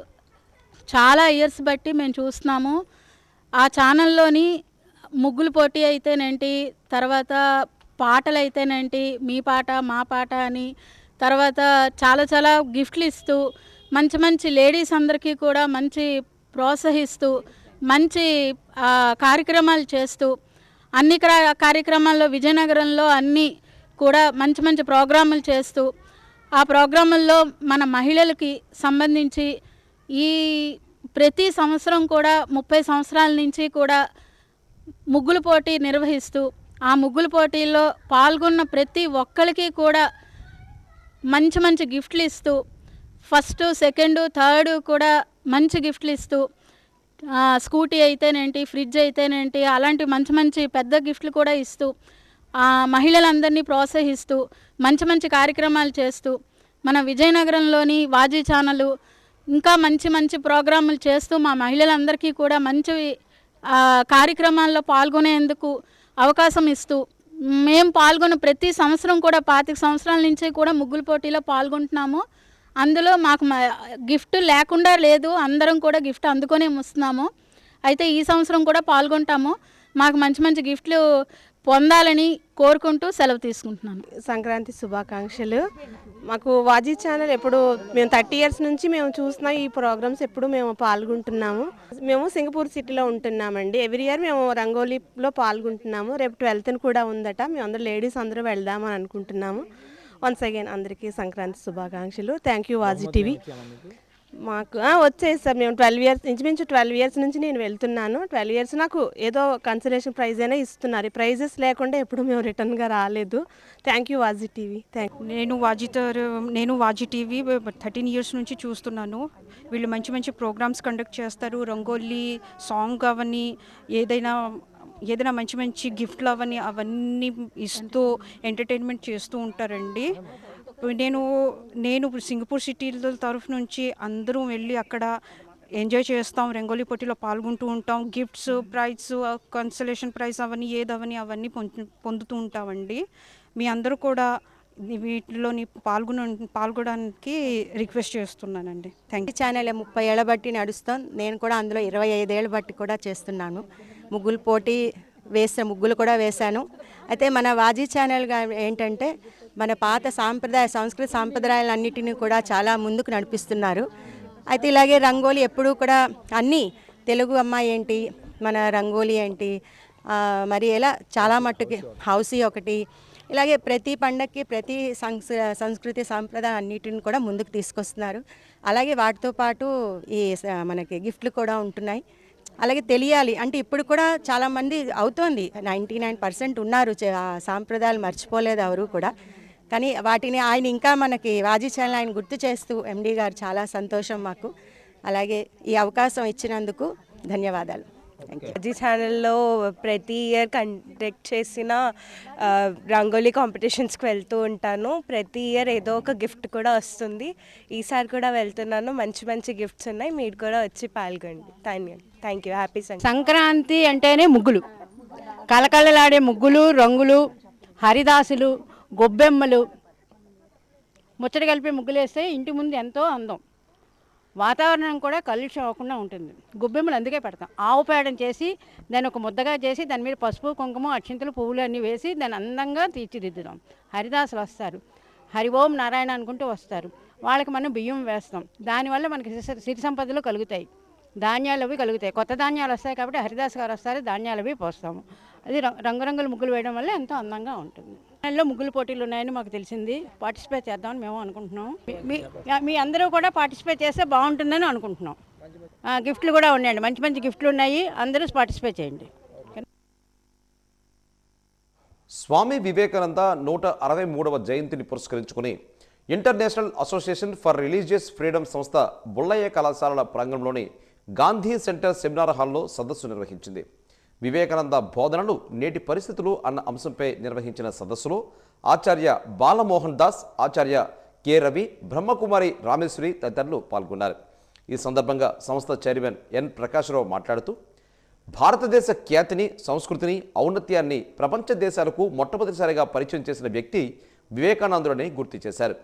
చాలా ఇయర్స్ బట్టి మేము చూస్తున్నాము. ఆ ఛానల్లోని ముగ్గులు పోటీ అయితేనేంటి, తర్వాత పాటలు అయితేనేంటి, మీ పాట మా పాట అని, తర్వాత చాలా చాలా గిఫ్ట్లు ఇస్తూ మంచి మంచి లేడీస్ అందరికీ కూడా మంచి ప్రోత్సహిస్తూ మంచి కార్యక్రమాలు చేస్తూ అన్ని కార్యక్రమాల్లో విజయనగరంలో అన్నీ కూడా మంచి మంచి ప్రోగ్రాములు చేస్తూ ఆ ప్రోగ్రాముల్లో మన మహిళలకి సంబంధించి ఈ ప్రతి సంవత్సరం కూడా 30 సంవత్సరాల నుంచి కూడా ముగ్గులు పోటీ నిర్వహిస్తూ ఆ ముగ్గుల పోటీల్లో పాల్గొన్న ప్రతి ఒక్కరికి కూడా మంచి మంచి గిఫ్ట్లు ఇస్తూ ఫస్ట్, సెకండ్, థర్డ్ కూడా మంచి గిఫ్ట్లు ఇస్తూ స్కూటీ అయితేనేంటి, ఫ్రిడ్జ్ అయితేనేంటి అలాంటి మంచి మంచి పెద్ద గిఫ్ట్లు కూడా ఇస్తూ మహిళలందరినీ ప్రోత్సహిస్తూ మంచి మంచి కార్యక్రమాలు చేస్తూ మన విజయనగరంలోని వాజీ ఛానల్ ఇంకా మంచి మంచి ప్రోగ్రాములు చేస్తూ మా మహిళలందరికీ కూడా మంచి కార్యక్రమాల్లో పాల్గొనేందుకు అవకాశం ఇస్తూ మేము పాల్గొన్న ప్రతి సంవత్సరం కూడా 25 సంవత్సరాల నుంచి కూడా ముగ్గుల పోటీలో పాల్గొంటున్నాము. అందులో మాకు గిఫ్ట్ లేకుండా లేదు, అందరం కూడా గిఫ్ట్ అందుకొని వస్తున్నాము. అయితే ఈ సంవత్సరం కూడా పాల్గొంటాము. మాకు మంచి మంచి గిఫ్ట్లు పొందాలని కోరుకుంటూ సెలవు తీసుకుంటున్నాను.
సంక్రాంతి శుభాకాంక్షలు. మాకు వాజీ ఛానల్ ఎప్పుడు మేము 30 ఇయర్స్ నుంచి మేము చూస్తున్నాం. ఈ ప్రోగ్రామ్స్ ఎప్పుడు మేము పాల్గొంటున్నాము. మేము సింగపూర్ సిటీలో ఉంటున్నామండి. ఎవ్రీ ఇయర్ మేము రంగోలీలో పాల్గొంటున్నాము. రేపు 12th కూడా ఉందట. మేము అందరూ లేడీస్ అందరూ వెళ్దామని అనుకుంటున్నాము. వన్స్ అగైన్ అందరికీ సంక్రాంతి శుభాకాంక్షలు. Thank you Vaji TV. మాకు వచ్చేది సార్, మేము 12 ఇయర్స్ ఇంచుమించు 12 ఇయర్స్ నుంచి నేను వెళ్తున్నాను. 12 ఇయర్స్ నాకు ఏదో కన్సలేషన్ ప్రైజ్ అయినా ఇస్తున్నారు. ఈ ప్రైజెస్ లేకుండా ఎప్పుడు మేము రిటర్న్గా రాలేదు. Thank you Vaji TV.
నేను వాజీ టీవీ 13 ఇయర్స్ నుంచి చూస్తున్నాను. వీళ్ళు మంచి మంచి ప్రోగ్రామ్స్ కండక్ట్ చేస్తారు. రంగోలీ, సాంగ్ అవన్నీ ఏదైనా మంచి మంచి గిఫ్ట్లు అవన్నీ ఇస్తూ ఎంటర్టైన్మెంట్ చేస్తూ ఉంటారండి. నేను సింగపూర్ సిటీ తరఫు నుంచి అందరూ వెళ్ళి అక్కడ ఎంజాయ్ చేస్తాం, రంగోలీ పోటీలో పాల్గొంటూ ఉంటాం. గిఫ్ట్స్, ప్రైజ్, కన్సలేషన్ ప్రైజ్ అవన్నీ పొందుతూ ఉంటామండి. మీ అందరూ కూడా వీటిలోని పాల్గొనడానికి రిక్వెస్ట్ చేస్తున్నానండి. Thank you.
ఛానల్ 30 ఏళ్ళ బట్టి నడుస్తాం. నేను కూడా అందులో 25 ఏళ్ళ బట్టి కూడా చేస్తున్నాను. ముగ్గులు పోటీ ముగ్గులు కూడా వేశాను. అయితే మన వాజీ ఛానల్ ఏంటంటే మన పాత సంస్కృతి సాంప్రదాయాలన్నిటినీ కూడా చాలా ముందుకు నడిపిస్తున్నారు. అయితే ఇలాగే రంగోలీ ఎప్పుడూ కూడా అన్నీ తెలుగు అమ్మాయి ఏంటి, మన రంగోలీ ఏంటి, మరి ఎలా చాలా మట్టుకి హౌసీ ఒకటి, ఇలాగే ప్రతి పండగకి ప్రతి సంస్కృతి సాంప్రదాయం అన్నిటిని కూడా ముందుకు తీసుకొస్తున్నారు. అలాగే వాటితో పాటు ఈ మనకి గిఫ్ట్లు కూడా ఉంటున్నాయి. అలాగే తెలియాలి అంటే ఇప్పుడు కూడా చాలామంది అవుతోంది, 99% ఉన్నారు సాంప్రదాయాలు మర్చిపోలేదు ఎవరు కూడా. కానీ వాటిని ఆయన ఇంకా మనకి వాజీ ఛానల్ ఆయన గుర్తు చేస్తూ ఎండి గారు చాలా సంతోషం మాకు. అలాగే ఈ అవకాశం ఇచ్చినందుకు ధన్యవాదాలు.
వాజీ ఛానల్లో ప్రతి ఇయర్ కండక్ట్ చేసిన రంగోలీ కాంపిటీషన్స్కి వెళ్తూ ఉంటాను. ప్రతి ఇయర్ ఏదో ఒక గిఫ్ట్ కూడా వస్తుంది. ఈసారి కూడా వెళ్తున్నాను. మంచి మంచి గిఫ్ట్స్ ఉన్నాయి, మీరు కూడా వచ్చి పాల్గొండి. Thank you. హ్యాపీ
సంక్రాంతి అంటేనే ముగ్గులు, కలకలలాడే ముగ్గులు, రంగులు, హరిదాసులు, గొబ్బెమ్మలు, ముచ్చట కలిపి ముగ్గులు వేస్తే ఇంటి ముందు ఎంతో అందం, వాతావరణం కూడా కాలుష్యం అవ్వకుండా ఉంటుంది. గొబ్బెమ్మలు అందుకే పెడతాం. ఆవు పేడను చేసి దాన్ని ఒక ముద్దగా చేసి దాని మీద పసుపు, కుంకుమ, అక్షింతలు, పువ్వులు అన్నీ వేసి దాన్ని అందంగా తీర్చిదిద్దుతాం. హరిదాసులు వస్తారు, హరి ఓం నారాయణ అనుకుంటూ వస్తారు. వాళ్ళకి మనం బియ్యం వేస్తాం. దానివల్ల మనకి సిరి సంపదలు కలుగుతాయి, ధాన్యాలు అవి కలుగుతాయి. కొత్త ధాన్యాలు వస్తాయి కాబట్టి హరిదాస్ గారు వస్తారు, ధాన్యాలు అవి పోస్తాము. అది రంగురంగుల ముగ్గులు వేయడం వల్ల ఎంతో అందంగా ఉంటుంది. దానిలో ముగ్గులు పోటీలు ఉన్నాయని మాకు తెలిసింది. పార్టిసిపేట్ చేద్దామని మేము అనుకుంటున్నాం. మీ అందరూ కూడా పార్టిసిపేట్ చేస్తే బాగుంటుందని అనుకుంటున్నాం. గిఫ్ట్లు కూడా ఉన్నాయండి, మంచి మంచి గిఫ్ట్లు ఉన్నాయి. అందరూ పార్టిసిపేట్ చేయండి.
స్వామి వివేకానంద 163వ జయంతిని పురస్కరించుకుని international association for religious freedom సంస్థ బుల్లయ్య కళాశాలల ప్రాంగణంలోని గాంధీ సెంటర్ సెమినార్ హాల్లో సదస్సు నిర్వహించింది. వివేకానంద బోధనలు నేటి పరిస్థితులు అన్న అంశంపై నిర్వహించిన సదస్సులో ఆచార్య బాలమోహన్ దాస్, ఆచార్య కె రవి, బ్రహ్మకుమారి రామేశ్వరి తదితరులు పాల్గొన్నారు. ఈ సందర్భంగా సంస్థ చైర్మన్ ఎన్ ప్రకాశ్రావు మాట్లాడుతూ భారతదేశ ఖ్యాతిని, సంస్కృతిని, ఔన్నత్యాన్ని ప్రపంచ దేశాలకు మొట్టమొదటిసారిగా పరిచయం చేసిన వ్యక్తి వివేకానందుడని గుర్తు చేశారు.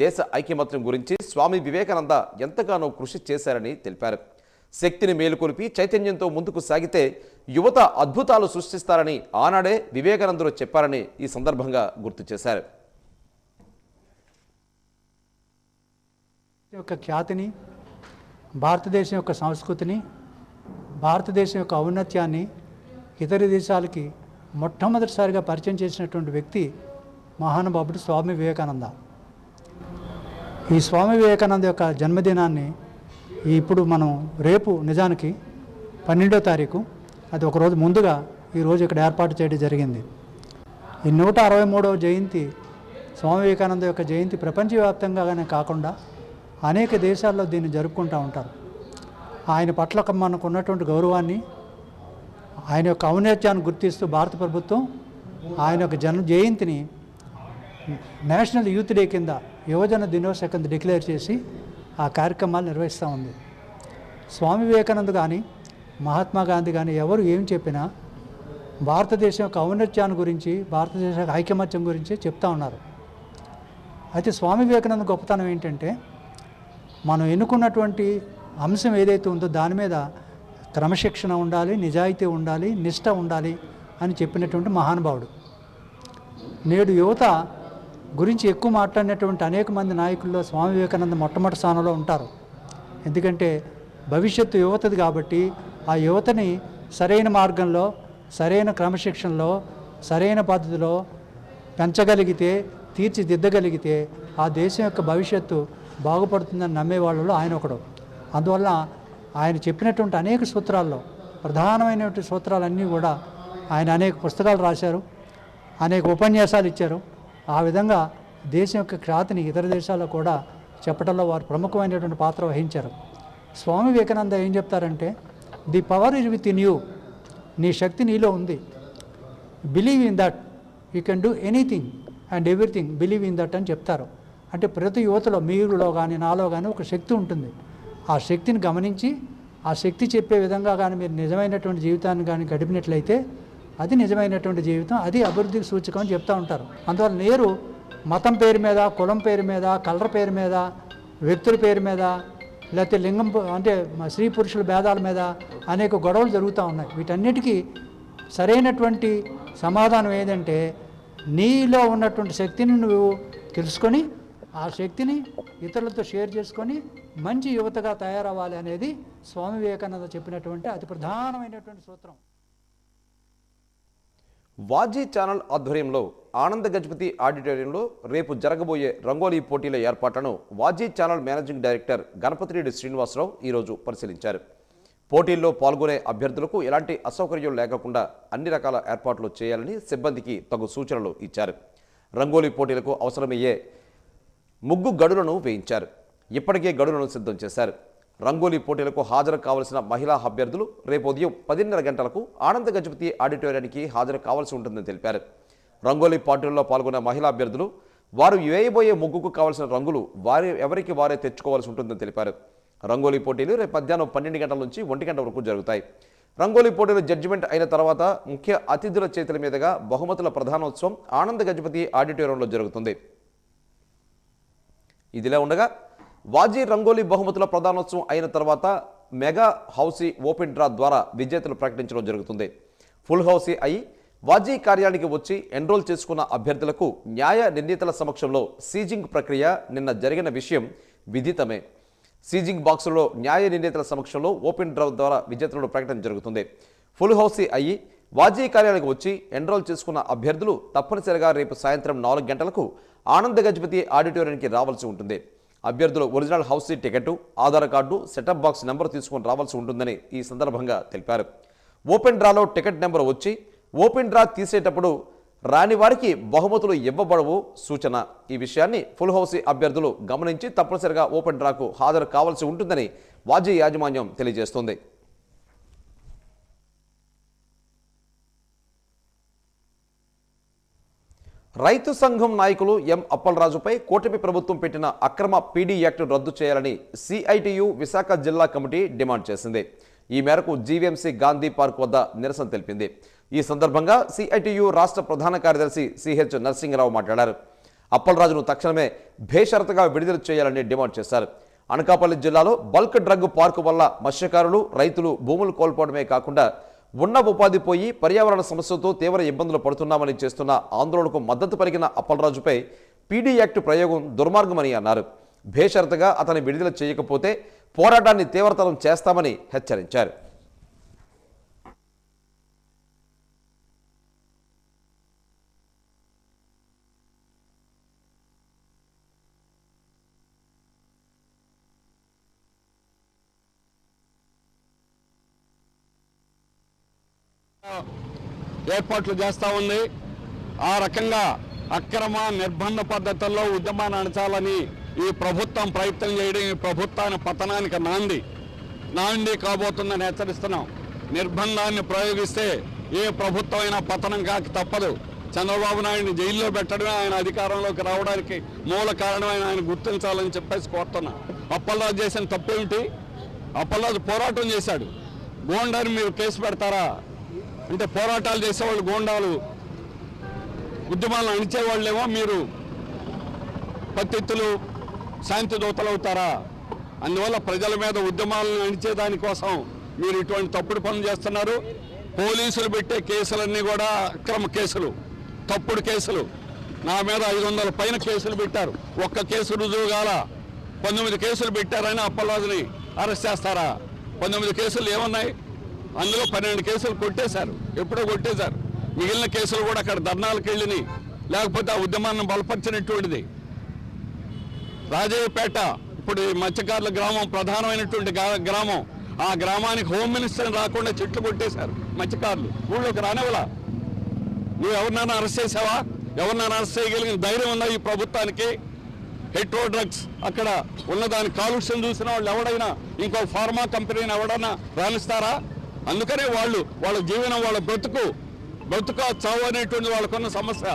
దేశ ఐకమత్యం గురించి స్వామి వివేకానంద ఎంతగానో కృషి చేశారని తెలిపారు. శక్తిని మేలుకొలిపి చైతన్యంతో ముందుకు సాగితే యువత అద్భుతాలు సృష్టిస్తారని ఆనాడే వివేకానందుడు చెప్పారని ఈ సందర్భంగా గుర్తు చేశారు.
యొక్క ఖ్యాతిని, భారతదేశం యొక్క సంస్కృతిని, భారతదేశం యొక్క ఔన్నత్యాన్ని ఇతర దేశాలకి మొట్టమొదటిసారిగా పరిచయం చేసినటువంటి వ్యక్తి మహానుభావుడు స్వామి వివేకానంద. ఈ స్వామి వివేకానంద యొక్క జన్మదినాన్ని ఇప్పుడు మనం రేపు నిజానికి 12వ తారీఖు, అది ఒకరోజు ముందుగా ఈరోజు ఇక్కడ ఏర్పాటు చేయడం జరిగింది. ఈ 163వ జయంతి, స్వామి వివేకానంద యొక్క జయంతి ప్రపంచవ్యాప్తంగానే కాకుండా అనేక దేశాల్లో దీన్ని జరుపుకుంటూ ఉంటారు. ఆయన పట్ల మనకు ఉన్నటువంటి గౌరవాన్ని, ఆయన యొక్క ఔన్నత్యాన్ని గుర్తిస్తూ భారత ప్రభుత్వం ఆయన యొక్క జయంతిని నేషనల్ యూత్ డే కింద, యువజన దినోత్సవం కింద డిక్లేర్ చేసి ఆ కార్యక్రమాలు నిర్వహిస్తూ ఉంది. స్వామి వివేకానంద కానీ, మహాత్మా గాంధీ కానీ ఎవరు ఏం చెప్పినా భారతదేశం యొక్క ఔన్నత్యాన్ని గురించి, భారతదేశ ఐకమత్యం గురించి చెప్తా ఉన్నారు. అయితే స్వామి వివేకానంద గొప్పతనం ఏంటంటే, మనం ఎన్నుకున్నటువంటి అంశం ఏదైతే ఉందో దాని మీద క్రమశిక్షణ ఉండాలి, నిజాయితీ ఉండాలి, నిష్ఠ ఉండాలి అని చెప్పినటువంటి మహానుభావుడు. నేడు యువత గురించి ఎక్కువ మాట్లాడినటువంటి అనేక మంది నాయకుల్లో స్వామి వివేకానంద మొట్టమొదటి స్థానంలో ఉంటారు. ఎందుకంటే భవిష్యత్తు యువతది కాబట్టి ఆ యువతని సరైన మార్గంలో, సరైన క్రమశిక్షణలో, సరైన పద్ధతిలో పెంచగలిగితే, తీర్చిదిద్దగలిగితే ఆ దేశం యొక్క భవిష్యత్తు బాగుపడుతుందని నమ్మే వాళ్ళలో ఆయన ఒకడు. అందువల్ల ఆయన చెప్పినటువంటి అనేక సూత్రాల్లో ప్రధానమైనటువంటి సూత్రాలన్నీ కూడా ఆయన అనేక పుస్తకాలు రాశారు, అనేక ఉపన్యాసాలు ఇచ్చారు. ఆ విధంగా దేశం యొక్క ఖ్యాతిని ఇతర దేశాల్లో కూడా చెప్పడంలో వారు ప్రముఖమైనటువంటి పాత్ర వహించారు. స్వామి వివేకానంద ఏం చెప్తారంటే, the power is with in you, నీ శక్తి నీలో ఉంది. Believe in that, you can do anything and everything, believe in that అని చెప్తారు. అంటే ప్రతి యువతలో మీరులో కానీ నాలో కానీ ఒక శక్తి ఉంటుంది. ఆ శక్తిని గమనించి ఆ శక్తి చెప్పే విధంగా కానీ మీరు నిజమైనటువంటి జీవితాన్ని కానీ గడిపినట్లయితే అది నిజమైనటువంటి జీవితం, అది అభివృద్ధికి సూచకం అని చెప్తూ ఉంటారు. అందువల్ల నేరు మతం పేరు మీద, కులం పేరు మీద, కలర్ పేరు మీద, వ్యక్తుల పేరు మీద, లేకపోతే లింగం అంటే స్త్రీ పురుషుల భేదాల మీద అనేక గొడవలు జరుగుతూ ఉన్నాయి. వీటన్నిటికీ సరైనటువంటి సమాధానం ఏదంటే నీలో ఉన్నటువంటి శక్తిని నువ్వు తెలుసుకొని ఆ శక్తిని ఇతరులతో షేర్ చేసుకొని మంచి యువతగా తయారవ్వాలి అనేది స్వామి వివేకానంద చెప్పినటువంటి అతి ప్రధానమైనటువంటి సూత్రం.
వాజీ ఛానల్ ఆధ్వర్యంలో ఆనంద గజపతి ఆడిటోరియంలో రేపు జరగబోయే రంగోలీ పోటీల ఏర్పాట్లను వాజీ channel managing director Ganapathireddy Srinivasarao ఈరోజు పరిశీలించారు. పోటీల్లో పాల్గొనే అభ్యర్థులకు ఎలాంటి అసౌకర్యం లేకుండా అన్ని రకాల ఏర్పాట్లు చేయాలని సిబ్బందికి తగు సూచనలు ఇచ్చారు. రంగోలీ పోటీలకు అవసరమయ్యే ముగ్గు గడులను వేయించారు. ఇప్పటికే గడులను సిద్ధం చేశారు. రంగోలీ పోటీలకు హాజరు కావాల్సిన మహిళా అభ్యర్థులు రేపు ఉదయం 10:30 గంటలకు ఆనంద గజపతి ఆడిటోరియానికి హాజరు కావాల్సి ఉంటుందని తెలిపారు. రంగోలీ పోటీల్లో పాల్గొన్న మహిళా అభ్యర్థులు వారు వేయబోయే ముగ్గుకు కావాల్సిన రంగులు ఎవరికి వారే తెచ్చుకోవాల్సి ఉంటుందని తెలిపారు. రంగోలీ పోటీలు రేపు మధ్యాహ్నం 12 గంటల నుంచి 1 గంట వరకు జరుగుతాయి. రంగోలీ పోటీలు జడ్జిమెంట్ అయిన తర్వాత ముఖ్య అతిథుల చేతుల మీదుగా బహుమతుల ప్రధానోత్సవం ఆనంద గజపతి ఆడిటోరియంలో జరుగుతుంది. ఇదిలా ఉండగా వాజీ రంగోలీ బహుమతుల ప్రధానోత్సవం అయిన తర్వాత మెగా హౌసీ ఓపెన్ డ్రా ద్వారా విజేతలు ప్రకటించడం జరుగుతుంది. ఫుల్ హౌసీ అయి వాజీ కార్యాలయానికి వచ్చి ఎన్రోల్ చేసుకున్న అభ్యర్థులకు న్యాయ నిర్ణీతల సమక్షంలో సీజింగ్ ప్రక్రియ నిన్న జరిగిన విషయం విదితమే. సీజింగ్ బాక్సులో న్యాయ నిర్ణీతల సమక్షంలో ఓపెన్ డ్రా ద్వారా విజేతలను ప్రకటన జరుగుతుంది. ఫుల్ హౌసీ అయ్యి వాజీ కార్యాలయానికి వచ్చి ఎన్రోల్ చేసుకున్న అభ్యర్థులు తప్పనిసరిగా రేపు సాయంత్రం 4 గంటలకు ఆనంద గజపతి ఆడిటోరియానికి రావాల్సి ఉంటుంది. అభ్యర్థులు original housie ticket, Aadhaar card, setup box number తీసుకొని రావాల్సి ఉంటుందని ఈ సందర్భంగా తెలిపారు. ఓపెన్ డ్రాలో టికెట్ నెంబర్ వచ్చి ఓపెన్ డ్రా తీసేటప్పుడు రాని వారికి బహుమతులు ఇవ్వబడవు సూచన. ఈ విషయాన్ని ఫుల్ హౌసీ అభ్యర్థులు గమనించి తప్పనిసరిగా ఓపెన్ డ్రాకు హాజరు కావాల్సి ఉంటుందని వాజీ యాజమాన్యం తెలియజేస్తోంది. రైతు సంఘం నాయకులు ఎం అప్పలరాజుపై కూటమి ప్రభుత్వం పెట్టిన అక్రమ పీడీ యాక్ట్ రద్దు చేయాలని సిఐటియు విశాఖ జిల్లా కమిటీ డిమాండ్ చేసింది. ఈ మేరకు జీవీఎంసీ గాంధీ పార్క్ వద్ద నిరసన తెలిపింది. ఈ సందర్భంగా సిఐటియు రాష్ట్ర ప్రధాన కార్యదర్శి సిహెచ్ నరసింహరావు మాట్లాడారు. అప్పలరాజును తక్షణమే బేషరతుగా విడుదల చేయాలని డిమాండ్ చేశారు. అనకాపల్లి జిల్లాలో బల్క్ డ్రగ్ పార్కు వల్ల మత్స్యకారులు, రైతులు భూములు కోల్పోవడమే కాకుండా ఉన్న ఉపాధి పోయి పర్యావరణ సమస్యలతో తీవ్ర ఇబ్బందులు పడుతున్నామని చేస్తున్న ఆందోళనకు మద్దతు పలికిన అప్పలరాజుపై పీడీ యాక్ట్ ప్రయోగం దుర్మార్గమని అన్నారు. బేషరతుగా అతని విడుదల చేయకపోతే పోరాటాన్ని తీవ్రతరం చేస్తామని హెచ్చరించారు.
ఏర్పాట్లు చేస్తూ ఉంది. ఆ రకంగా అక్రమ నిర్బంధ పద్ధతుల్లో ఉద్యమాన్ని అణచాలని ఈ ప్రభుత్వం ప్రయత్నం చేయడం ఈ ప్రభుత్వాన్ని పతనానికి నాంది కాబోతుందని హెచ్చరిస్తున్నాం. నిర్బంధాన్ని ప్రయోగిస్తే ఏ ప్రభుత్వం అయినా పతనం కాక తప్పదు. చంద్రబాబు నాయుడిని జైల్లో పెట్టడమే ఆయన అధికారంలోకి రావడానికి మూల కారణమైన ఆయన గుర్తించాలని చెప్పేసి కోరుతున్నా. అప్పలరాజు చేసిన తప్పేమిటి? అప్పలరాజు పోరాటం చేశాడు. గోండాని మీరు కేసు పెడతారా? అంటే పోరాటాలు చేసేవాళ్ళు గోండాలు, ఉద్యమాలను అణిచేవాళ్ళేమో మీరు పత్తిత్తులు, శాంతి దూతలు అవుతారా? అందువల్ల ప్రజల మీద ఉద్యమాలను అణిచేదానికోసం మీరు ఇటువంటి తప్పుడు పనులు చేస్తున్నారు. పోలీసులు పెట్టే కేసులన్నీ కూడా అక్రమ కేసులు, తప్పుడు కేసులు. నా మీద 500 పైన కేసులు పెట్టారు. ఒక్క కేసు రుజువు కాల 19 కేసులు పెట్టారని అప్పలరాజుని అరెస్ట్ చేస్తారా? 19 కేసులు ఏమున్నాయి? అందులో 12 కేసులు కొట్టేశారు, ఎప్పుడో కొట్టేశారు. మిగిలిన కేసులు కూడా అక్కడ ధర్నాలకు వెళ్ళినాయి. లేకపోతే ఆ ఉద్యమాన్ని బలపరిచినటువంటిది. రాజయ్యపేట ఇప్పుడు మత్స్యకారుల గ్రామం, ప్రధానమైనటువంటి గ్రామం. ఆ గ్రామానికి హోమ్ మినిస్టర్ని రాకుండా చెట్లు కొట్టేశారు మత్స్యకారులు. ఊళ్ళోకి రానివ్వలా. నువ్వు ఎవరినైనా అరెస్ట్ చేసావా? ఎవరినైనా అరెస్ట్ చేయగలిగిన ధైర్యం ఉందా ఈ ప్రభుత్వానికి? హెట్రో డ్రగ్స్ అక్కడ ఉన్నదాని కాలుష్యం చూసిన వాళ్ళు ఎవడైనా ఇంకో ఫార్మా కంపెనీని ఎవడైనా రాణిస్తారా? అందుకనే వాళ్ళ జీవనం, వాళ్ళ బ్రతుకు చావు అనేటువంటి వాళ్ళకున్న సమస్య.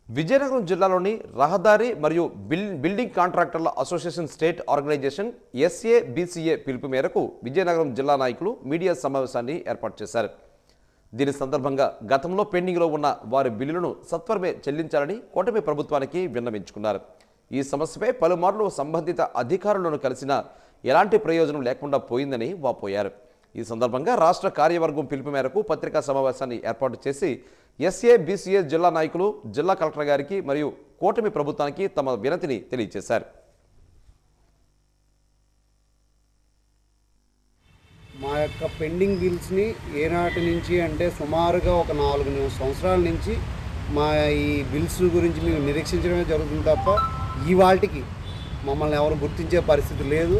విజయనగరం జిల్లాలోని రహదారి మరియు బిల్డింగ్ కాంట్రాక్టర్ల అసోసియేషన్ స్టేట్ ఆర్గనైజేషన్ SABCA పిలుపు మేరకు విజయనగరం జిల్లా నాయకులు మీడియా సమావేశాన్ని ఏర్పాటు చేశారు. దీని సందర్భంగా గతంలో పెండింగ్లో ఉన్న వారి బిల్లులను సత్వరమే చెల్లించాలని కూటమి ప్రభుత్వానికి విన్నవించుకున్నారు. ఈ సమస్యపై పలుమార్లు సంబంధిత అధికారులను కలిసినా ఎలాంటి ప్రయోజనం లేకుండా పోయిందని వాపోయారు. ఈ సందర్భంగా రాష్ట్ర కార్యవర్గం పిలుపు మేరకు పత్రికా సమావేశాన్ని ఏర్పాటు చేసి SABCA జిల్లా నాయకులు జిల్లా కలెక్టర్ గారికి మరియు కూటమి ప్రభుత్వానికి తమ వినతిని తెలియజేశారు.
మా యొక్క పెండింగ్ బిల్స్ని ఏనాటి నుంచి అంటే సుమారుగా ఒక 4 సంవత్సరాల నుంచి మా ఈ బిల్స్ గురించి మేము నిరీక్షించడమే జరుగుతుంది తప్ప ఇవాళకి మమ్మల్ని ఎవరు గుర్తించే పరిస్థితి లేదు.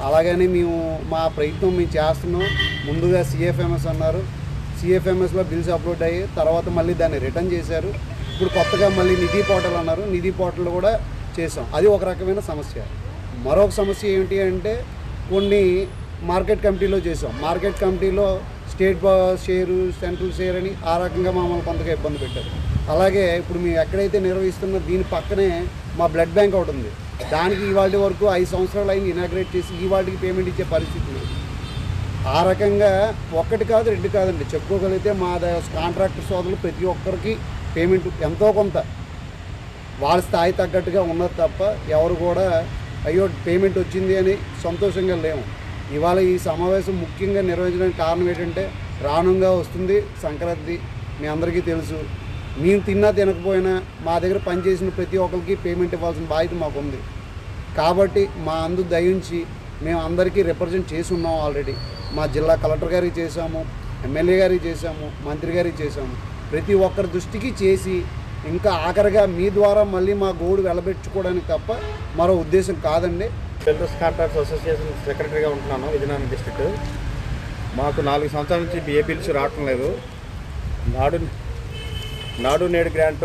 అలాగని మేము మా ప్రయత్నం మేము చేస్తున్నాం. ముందుగా CFMS అన్నారు, CFMSలో బిల్స్ అప్లోడ్ అయ్యి తర్వాత మళ్ళీ దాన్ని రిటర్న్ చేశారు. ఇప్పుడు కొత్తగా మళ్ళీ నిధి పోర్టల్ అన్నారు, నిధి పోర్టల్ కూడా చేసాం. అది ఒక రకమైన సమస్య. మరొక సమస్య ఏమిటి అంటే కొన్ని మార్కెట్ కమిటీలో చేసాం. మార్కెట్ కమిటీలో స్టేట్ షేరు సెంట్రల్ షేర్ అని ఆ రకంగా మమ్మల్ని కొంతగా ఇబ్బంది పెట్టారు. అలాగే ఇప్పుడు మేము ఎక్కడైతే నిర్వహిస్తున్న దీని పక్కనే మా బ్లడ్ బ్యాంక్ ఒకటి ఉంది. దానికి ఇవాళ వరకు 5 సంవత్సరాలు అయింది ఇనాగ్రేట్ చేసి ఇవాళకి పేమెంట్ ఇచ్చే పరిస్థితి లేదు. ఆ రకంగా 1 కాదు 2 కాదండి చెప్పుకోగలిగితే మా కాంట్రాక్టర్ సోదరులు ప్రతి ఒక్కరికి పేమెంట్ ఎంతో కొంత వాళ్ళ స్థాయి తగ్గట్టుగా ఉన్నది తప్ప ఎవరు కూడా అయ్యో పేమెంట్ వచ్చింది అని సంతోషంగా లేము. ఇవాళ ఈ సమావేశం ముఖ్యంగా నిర్వహించడానికి కారణం ఏంటంటే రానుగా వస్తుంది సంక్రాంతి. మీ అందరికీ తెలుసు. మేము తిన్నా తినకపోయినా మా దగ్గర పనిచేసిన ప్రతి ఒక్కరికి పేమెంట్ ఇవ్వాల్సిన బాధ్యత మాకు ఉంది. కాబట్టి మా అందు దయించి మేము అందరికీ రిప్రజెంట్ చేసి ఉన్నాం. ఆల్రెడీ మా జిల్లా కలెక్టర్ గారికి చేశాము, ఎమ్మెల్యే గారికి చేశాము, మంత్రి గారికి చేశాము. ప్రతి ఒక్కరి దృష్టికి చేసి ఇంకా ఆఖరిగా మీ ద్వారా మళ్ళీ మా గోడు వెలబెట్టుకోవడానికి తప్ప మరో ఉద్దేశం కాదండి.
బిల్డర్స్ కాంట్రాక్ట్స్ అసోసియేషన్ సెక్రటరీగా ఉంటున్నాను విజయనగరం డిస్ట్రిక్ట్. మాకు 4 సంవత్సరాల నుంచి ఏ బిల్స్ రావటం లేదు. నాడు నేడు గ్రాంట్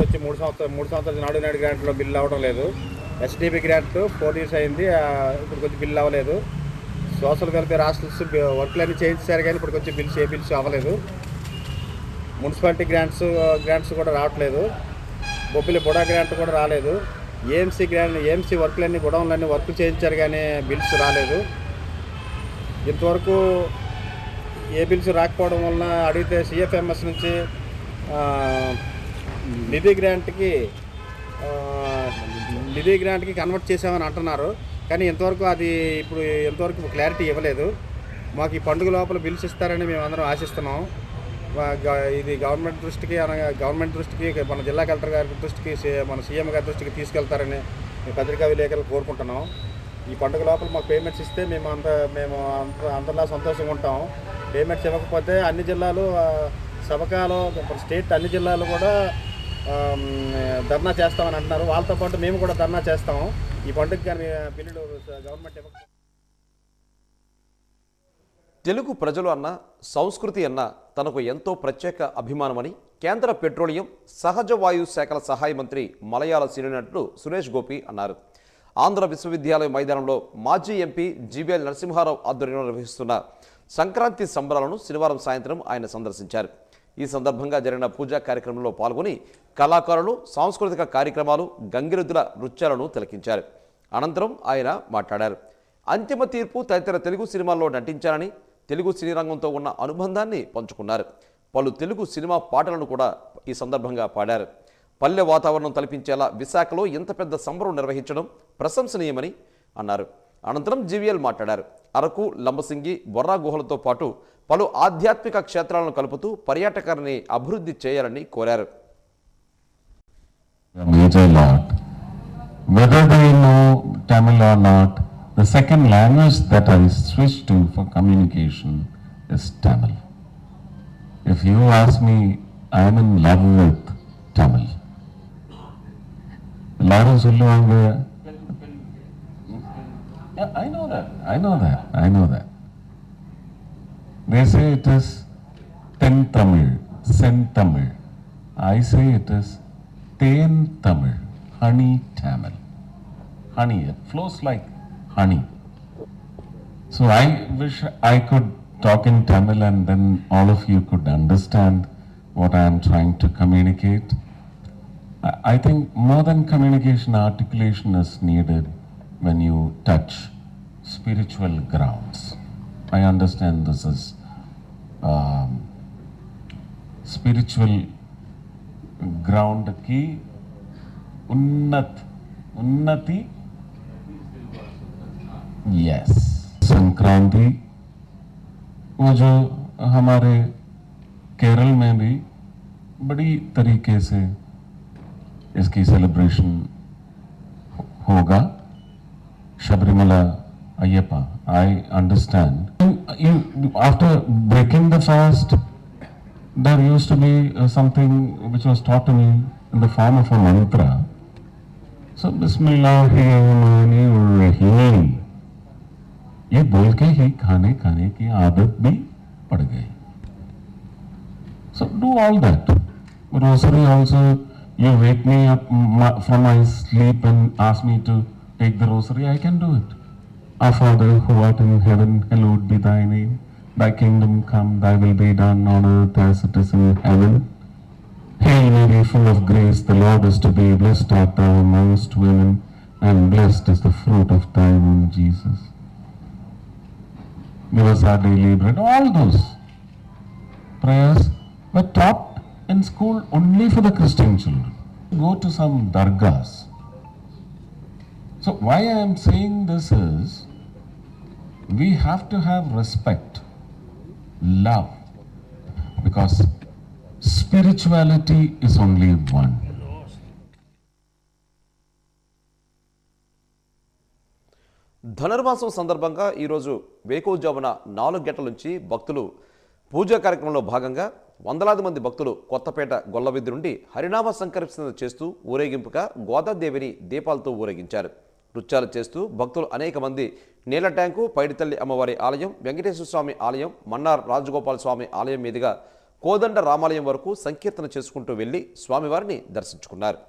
వచ్చి 3 సంవత్సరాలు నాడు నేడు గ్రాంట్లో బిల్లు అవ్వడం లేదు. SDB గ్రాంట్ 4 years అయింది, ఇప్పుడు కొంచెం బిల్లు అవ్వలేదు. సోషల్ వెల్ఫేర్ హాస్టల్స్ వర్క్లన్నీ చేయించారు కానీ ఇప్పుడు కొంచెం ఏ బిల్స్ అవ్వలేదు. మున్సిపాలిటీ గ్రాంట్స్ కూడా రావట్లేదు. బొబ్బిలి బుడా గ్రాంట్ కూడా రాలేదు. ఏఎంసీ వర్క్లన్నీ గొడవలన్నీ వర్క్ చేయించారు కానీ బిల్స్ రాలేదు. ఇంతవరకు ఏ బిల్స్ రాకపోవడం వలన అడిగితే CFMS నుంచి నిధి గ్రాంట్కి కన్వర్ట్ చేసామని అంటున్నారు. కానీ ఇంతవరకు క్లారిటీ ఇవ్వలేదు. మాకు ఈ పండుగ లోపల బిల్స్ ఇస్తారని మేము అందరం ఆశిస్తున్నాం. ఇది గవర్నమెంట్ దృష్టికి మన జిల్లా కలెక్టర్ గారి దృష్టికి మన CM గారి దృష్టికి తీసుకెళ్తారని పత్రికా విలేకరులు కోరుకుంటున్నాం. ఈ పండుగ లోపల మాకు పేమెంట్స్ ఇస్తే మేము అందరిలా సంతోషంగా ఉంటాం. పేమెంట్స్ ఇవ్వకపోతే అన్ని జిల్లాలు సబకాలో స్టేట్ అన్ని జిల్లాలు కూడా ధర్నా చేస్తామని అంటున్నారు. వాళ్ళతో పాటు మేము కూడా ధర్నా చేస్తాము. ఈ పండుగ కానీ బిల్లులు గవర్నమెంట్ ఇవ్వకపోతే.
తెలుగు ప్రజలు అన్న సంస్కృతి అన్న తనకు ఎంతో ప్రత్యేక అభిమానమని కేంద్ర పెట్రోలియం సహజ వాయు శాఖల సహాయ మంత్రి మలయాళ సీనియర్ సురేష్ గోపి అన్నారు. ఆంధ్ర విశ్వవిద్యాలయం మైదానంలో మాజీ MP GVL నరసింహారావు ఆధ్వర్యంలో నిర్వహిస్తున్న సంక్రాంతి సంబరాలను శనివారం సాయంత్రం ఆయన సందర్శించారు. ఈ సందర్భంగా జరిగిన పూజా కార్యక్రమంలో పాల్గొని కళాకారులు సాంస్కృతిక కార్యక్రమాలు గంగిరెద్దుల నృత్యాలను తిలకించారు. అనంతరం ఆయన మాట్లాడారు. అంతిమ తీర్పు తదితర తెలుగు సినిమాల్లో నటించారని తెలుగు సినీ రంగంతో ఉన్న అనుబంధాన్ని పంచుకున్నారు. పలు తెలుగు సినిమా పాటలను కూడా ఈ సందర్భంగా పాడారు. పల్లె వాతావరణం తలపించేలా విశాఖలో ఇంత పెద్ద సంబరం నిర్వహించడం ప్రశంసనీయమని అన్నారు. అనంతరం GVL మాట్లాడారు. అరకు, లంబసింగి, బొర్రా గుహలతో పాటు పలు ఆధ్యాత్మిక క్షేత్రాలను కలుపుతూ పర్యాటకాన్ని అభివృద్ధి చేయాలని కోరారు.
The second language that I switched to for communication is Tamil. If you ask me, I am in love with Tamil. எல்லாரும் சொல்லுவாங்க. I know that. They say it is Ten Tamil, Sen Tamil. I say it is Ten Tamil, honey Tamil. Honey, it flows like honey. So I wish I could talk in Tamil and then all of you could understand what I am trying to communicate. I think more than communication, articulation is needed when you touch spiritual grounds. I understand this is spiritual ground की उन्नति yes Sankranti वो जो हमारे केरल में भी बड़ी तरीके से इसकी सेलिब्रेशन होगा Sabarimala Ayyappa I understand after breaking the fast there used to be something which was taught to me in the form of a mantra. So बिस्मिल्लाहिर्रहमानिर्रहीम ये बोल के ही खाने की आदत भी पड़ गई. So do all that. Rosary also, you wake me up from my sleep and ask me to take the rosary, I can do it. Our Father who art in heaven, hallowed be thy name. Thy kingdom come, thy will be done on earth as it is in heaven. Hail Mary, full of grace, the Lord is to thee. Blessed art thou amongst women, and blessed is the fruit of thy womb, Jesus. Give us our daily bread. All those prayers were taught in school only for the Christian children. Go to some dargahs. So why I am saying this is, we have to have respect, love, because spirituality is only one.
ధనుర్మాసం సందర్భంగా ఈరోజు వేకువజామున 4 గంటల నుంచి భక్తులు పూజా కార్యక్రమంలో భాగంగా వందలాది మంది భక్తులు కొత్తపేట గొల్లవిద్ది నుండి హరినామ సంకీర్తన చేస్తూ ఊరేగింపుగా గోదాదేవిని దీపాలతో ఊరేగించారు. నృత్యాలు చేస్తూ భక్తులు అనేక మంది నీళ్ల ట్యాంకు, పైడితల్లి అమ్మవారి ఆలయం, వెంకటేశ్వర స్వామి ఆలయం, మన్నార్ రాజగోపాల స్వామి ఆలయం మీదుగా కోదండ రామాలయం వరకు సంకీర్తన చేసుకుంటూ వెళ్లి స్వామివారిని దర్శించుకున్నారు.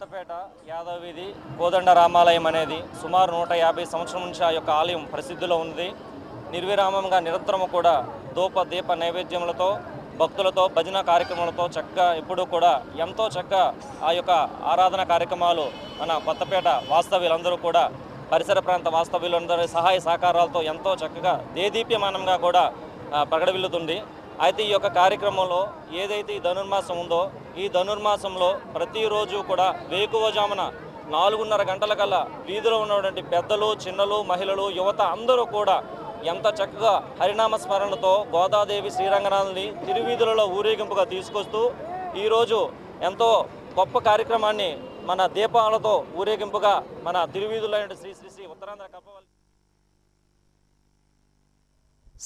కొత్తపేట యాదవ వీధి కోదండ రామాలయం అనేది సుమారు 150 సంవత్సరాల నుంచి ఆ యొక్క ఆలయం ప్రసిద్ధిలో ఉంది. నిర్విరామంగా నిరంతరము కూడా దీప నైవేద్యములతో భక్తులతో భజన కార్యక్రమాలతో చక్కగా ఎప్పుడూ కూడా ఎంతో చక్కగా ఆ యొక్క ఆరాధన కార్యక్రమాలు మన కొత్తపేట వాస్తవ్యులందరూ కూడా పరిసర ప్రాంత వాస్తవ్యులందరూ సహాయ సహకారాలతో ఎంతో చక్కగా దేదీప్యమానంగా కూడా ప్రగడవిల్లుతుంది. అయితే ఈ యొక్క కార్యక్రమంలో ఏదైతే ఈ ధనుర్మాసం ఉందో ఈ ధనుర్మాసంలో ప్రతిరోజు కూడా వేకువజామున 4:30 గంటల కల్లా వీధిలో ఉన్నటువంటి పెద్దలు, చిన్నలు, మహిళలు, యువత అందరూ కూడా ఎంత చక్కగా హరినామ స్మరణతో గోదాదేవి శ్రీరంగనాథుని తిరువీధులలో ఊరేగింపుగా తీసుకొస్తూ ఈరోజు ఎంతో గొప్ప కార్యక్రమాన్ని మన దీపాలతో ఊరేగింపుగా మన తిరువీధుల్లో శ్రీ శ్రీ శ్రీ ఉత్తరాంధ్ర కప్పవల్లి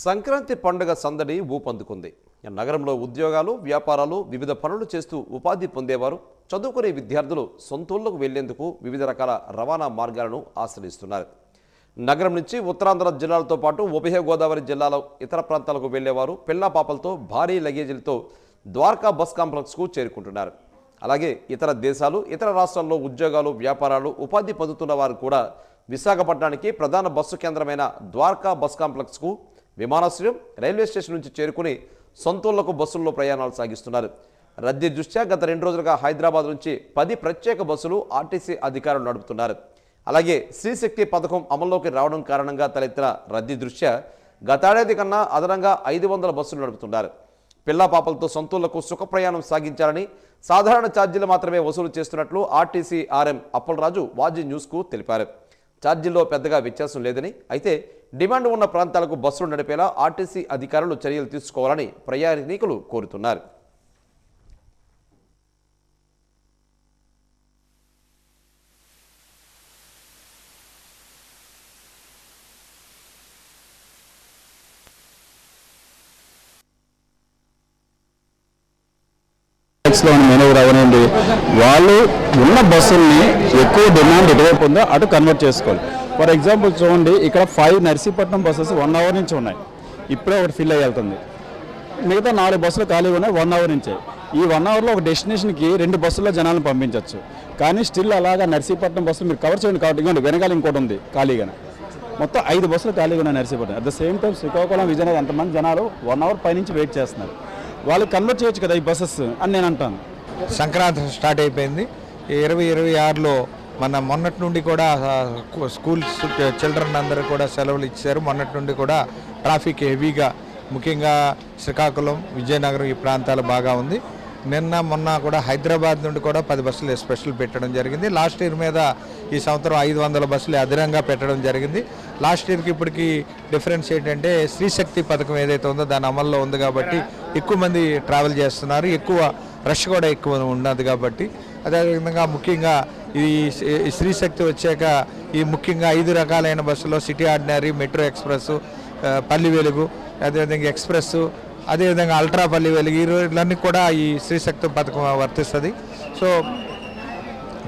సంక్రాంతి పండుగ సందడి ఊపందుకుంది. నగరంలో ఉద్యోగాలు, వ్యాపారాలు, వివిధ పనులు చేస్తూ ఉపాధి పొందేవారు, చదువుకునే విద్యార్థులు సొంతూళ్లకు వెళ్లేందుకు వివిధ రకాల రవాణా మార్గాలను ఆశ్రయిస్తున్నారు. నగరం నుంచి ఉత్తరాంధ్ర జిల్లాలతో పాటు ఉభయ గోదావరి జిల్లాలో ఇతర ప్రాంతాలకు వెళ్లేవారు పిల్లా పాపలతో భారీ లగేజీలతో ద్వారకా బస్ కాంప్లెక్స్కు చేరుకుంటున్నారు. అలాగే ఇతర దేశాలు, ఇతర రాష్ట్రాల్లో ఉద్యోగాలు, వ్యాపారాలు, ఉపాధి పొందుతున్న వారు కూడా విశాఖపట్నానికి ప్రధాన బస్సు కేంద్రమైన ద్వారకా బస్ కాంప్లెక్స్కు విమానాశ్రయం, రైల్వే స్టేషన్ నుంచి చేరుకుని సొంతూళ్లకు బస్సుల్లో ప్రయాణాలు సాగిస్తున్నారు. రద్దీ దృష్ట్యా గత 2 రోజులుగా హైదరాబాద్ నుంచి 10 ప్రత్యేక బస్సులు ఆర్టీసీ అధికారులు నడుపుతున్నారు. అలాగే శ్రీశక్తి పథకం అమల్లోకి రావడం కారణంగా తలెత్తిన రద్దీ దృష్ట్యా గతేడాది కన్నా అదనంగా 500 బస్సులు నడుపుతున్నారు. పిల్లా పాపలతో సొంతూళ్లకు సుఖ ప్రయాణం సాగించాలని సాధారణ ఛార్జీలు మాత్రమే వసూలు చేస్తున్నట్లు ఆర్టీసీ ఆర్ఎం అప్పలరాజు వాజీ న్యూస్కు తెలిపారు. ఛార్జీల్లో పెద్దగా వ్యత్యాసం లేదని, అయితే డిమాండ్ ఉన్న ప్రాంతాలకు బస్సులు నడిపేలా ఆర్టీసీ అధికారులు చర్యలు తీసుకోవాలని ప్రయాణికులు కోరుతున్నారు.
ట్రాఫిక్స్లో మెనూవర్ అవనండి, వాళ్ళు ఉన్న బస్సుల్ని ఎక్కువ డిమాండ్ ఎటువైపు ఉందో అటు కన్వర్ట్ చేసుకోవాలి. ఫర్ ఎగ్జాంపుల్ చూడండి, ఇక్కడ 5 నర్సీపట్నం బస్సెస్ 1 అవర్ నుంచి ఉన్నాయి, ఇప్పుడే ఒకటి ఫిల్ అయ్యి వెళ్తుంది. మిగతా 4 బస్సులు ఖాళీగా ఉన్నాయి 1 అవర్ నుంచే. ఈ 1 అవర్లో ఒక డెస్టినేషన్కి 2 బస్సుల్లో జనాలను పంపించవచ్చు. కానీ స్టిల్ అలాగా నర్సీపట్నం బస్సులు మీరు కవర్ చేయండి కాబట్టి ఇవ్వండి, వెనకాల ఇంకోటి ఉంది ఖాళీగానే. మొత్తం 5 బస్సులు ఖాళీగా ఉన్నాయి Narsipatnam. At the same time Srikakulam Vizianagaram ఎంతమంది జనాలు 1 అవర్ పైనుంచి వెయిట్ చేస్తున్నారు. వాళ్ళు కన్వర్ట్ చేయొచ్చు కదా ఈ బస్సెస్ అని నేను అంటాను.
సంక్రాంతి స్టార్ట్ అయిపోయింది. 2026లో మొన్నటి నుండి కూడా స్కూల్స్ చిల్డ్రన్ అందరూ కూడా సెలవులు ఇచ్చారు. మొన్నటి నుండి కూడా ట్రాఫిక్ హెవీగా, ముఖ్యంగా శ్రీకాకుళం విజయనగరం ఈ ప్రాంతాలు బాగా ఉంది. నిన్న మొన్న కూడా హైదరాబాద్ నుండి కూడా 10 బస్సులు స్పెషల్ పెట్టడం జరిగింది. లాస్ట్ ఇయర్ మీద ఈ సంవత్సరం 500 బస్సులు అదనంగా పెట్టడం జరిగింది. లాస్ట్ ఇయర్కి ఇప్పటికి డిఫరెన్స్ ఏంటంటే శ్రీశక్తి పథకం ఏదైతే ఉందో దాని అమల్లో ఉంది కాబట్టి ఎక్కువ మంది ట్రావెల్ చేస్తున్నారు, ఎక్కువ రష్ కూడా ఎక్కువ ఉన్నది కాబట్టి. అదేవిధంగా ముఖ్యంగా ఈ శ్రీశక్తి వచ్చాక ఈ ముఖ్యంగా 5 రకాలైన బస్సులో సిటీ ఆర్డినరీ, మెట్రో ఎక్స్ప్రెస్, పల్లి వెలుగు, అదేవిధంగా ఎక్స్ప్రెస్, అదేవిధంగా అల్ట్రా పల్లి వెలుగు, ఈ రోజులన్నీ కూడా ఈ శ్రీశక్తి పథకం వర్తిస్తుంది. సో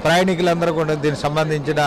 ప్రయాణికులందరూ కూడా దీనికి సంబంధించిన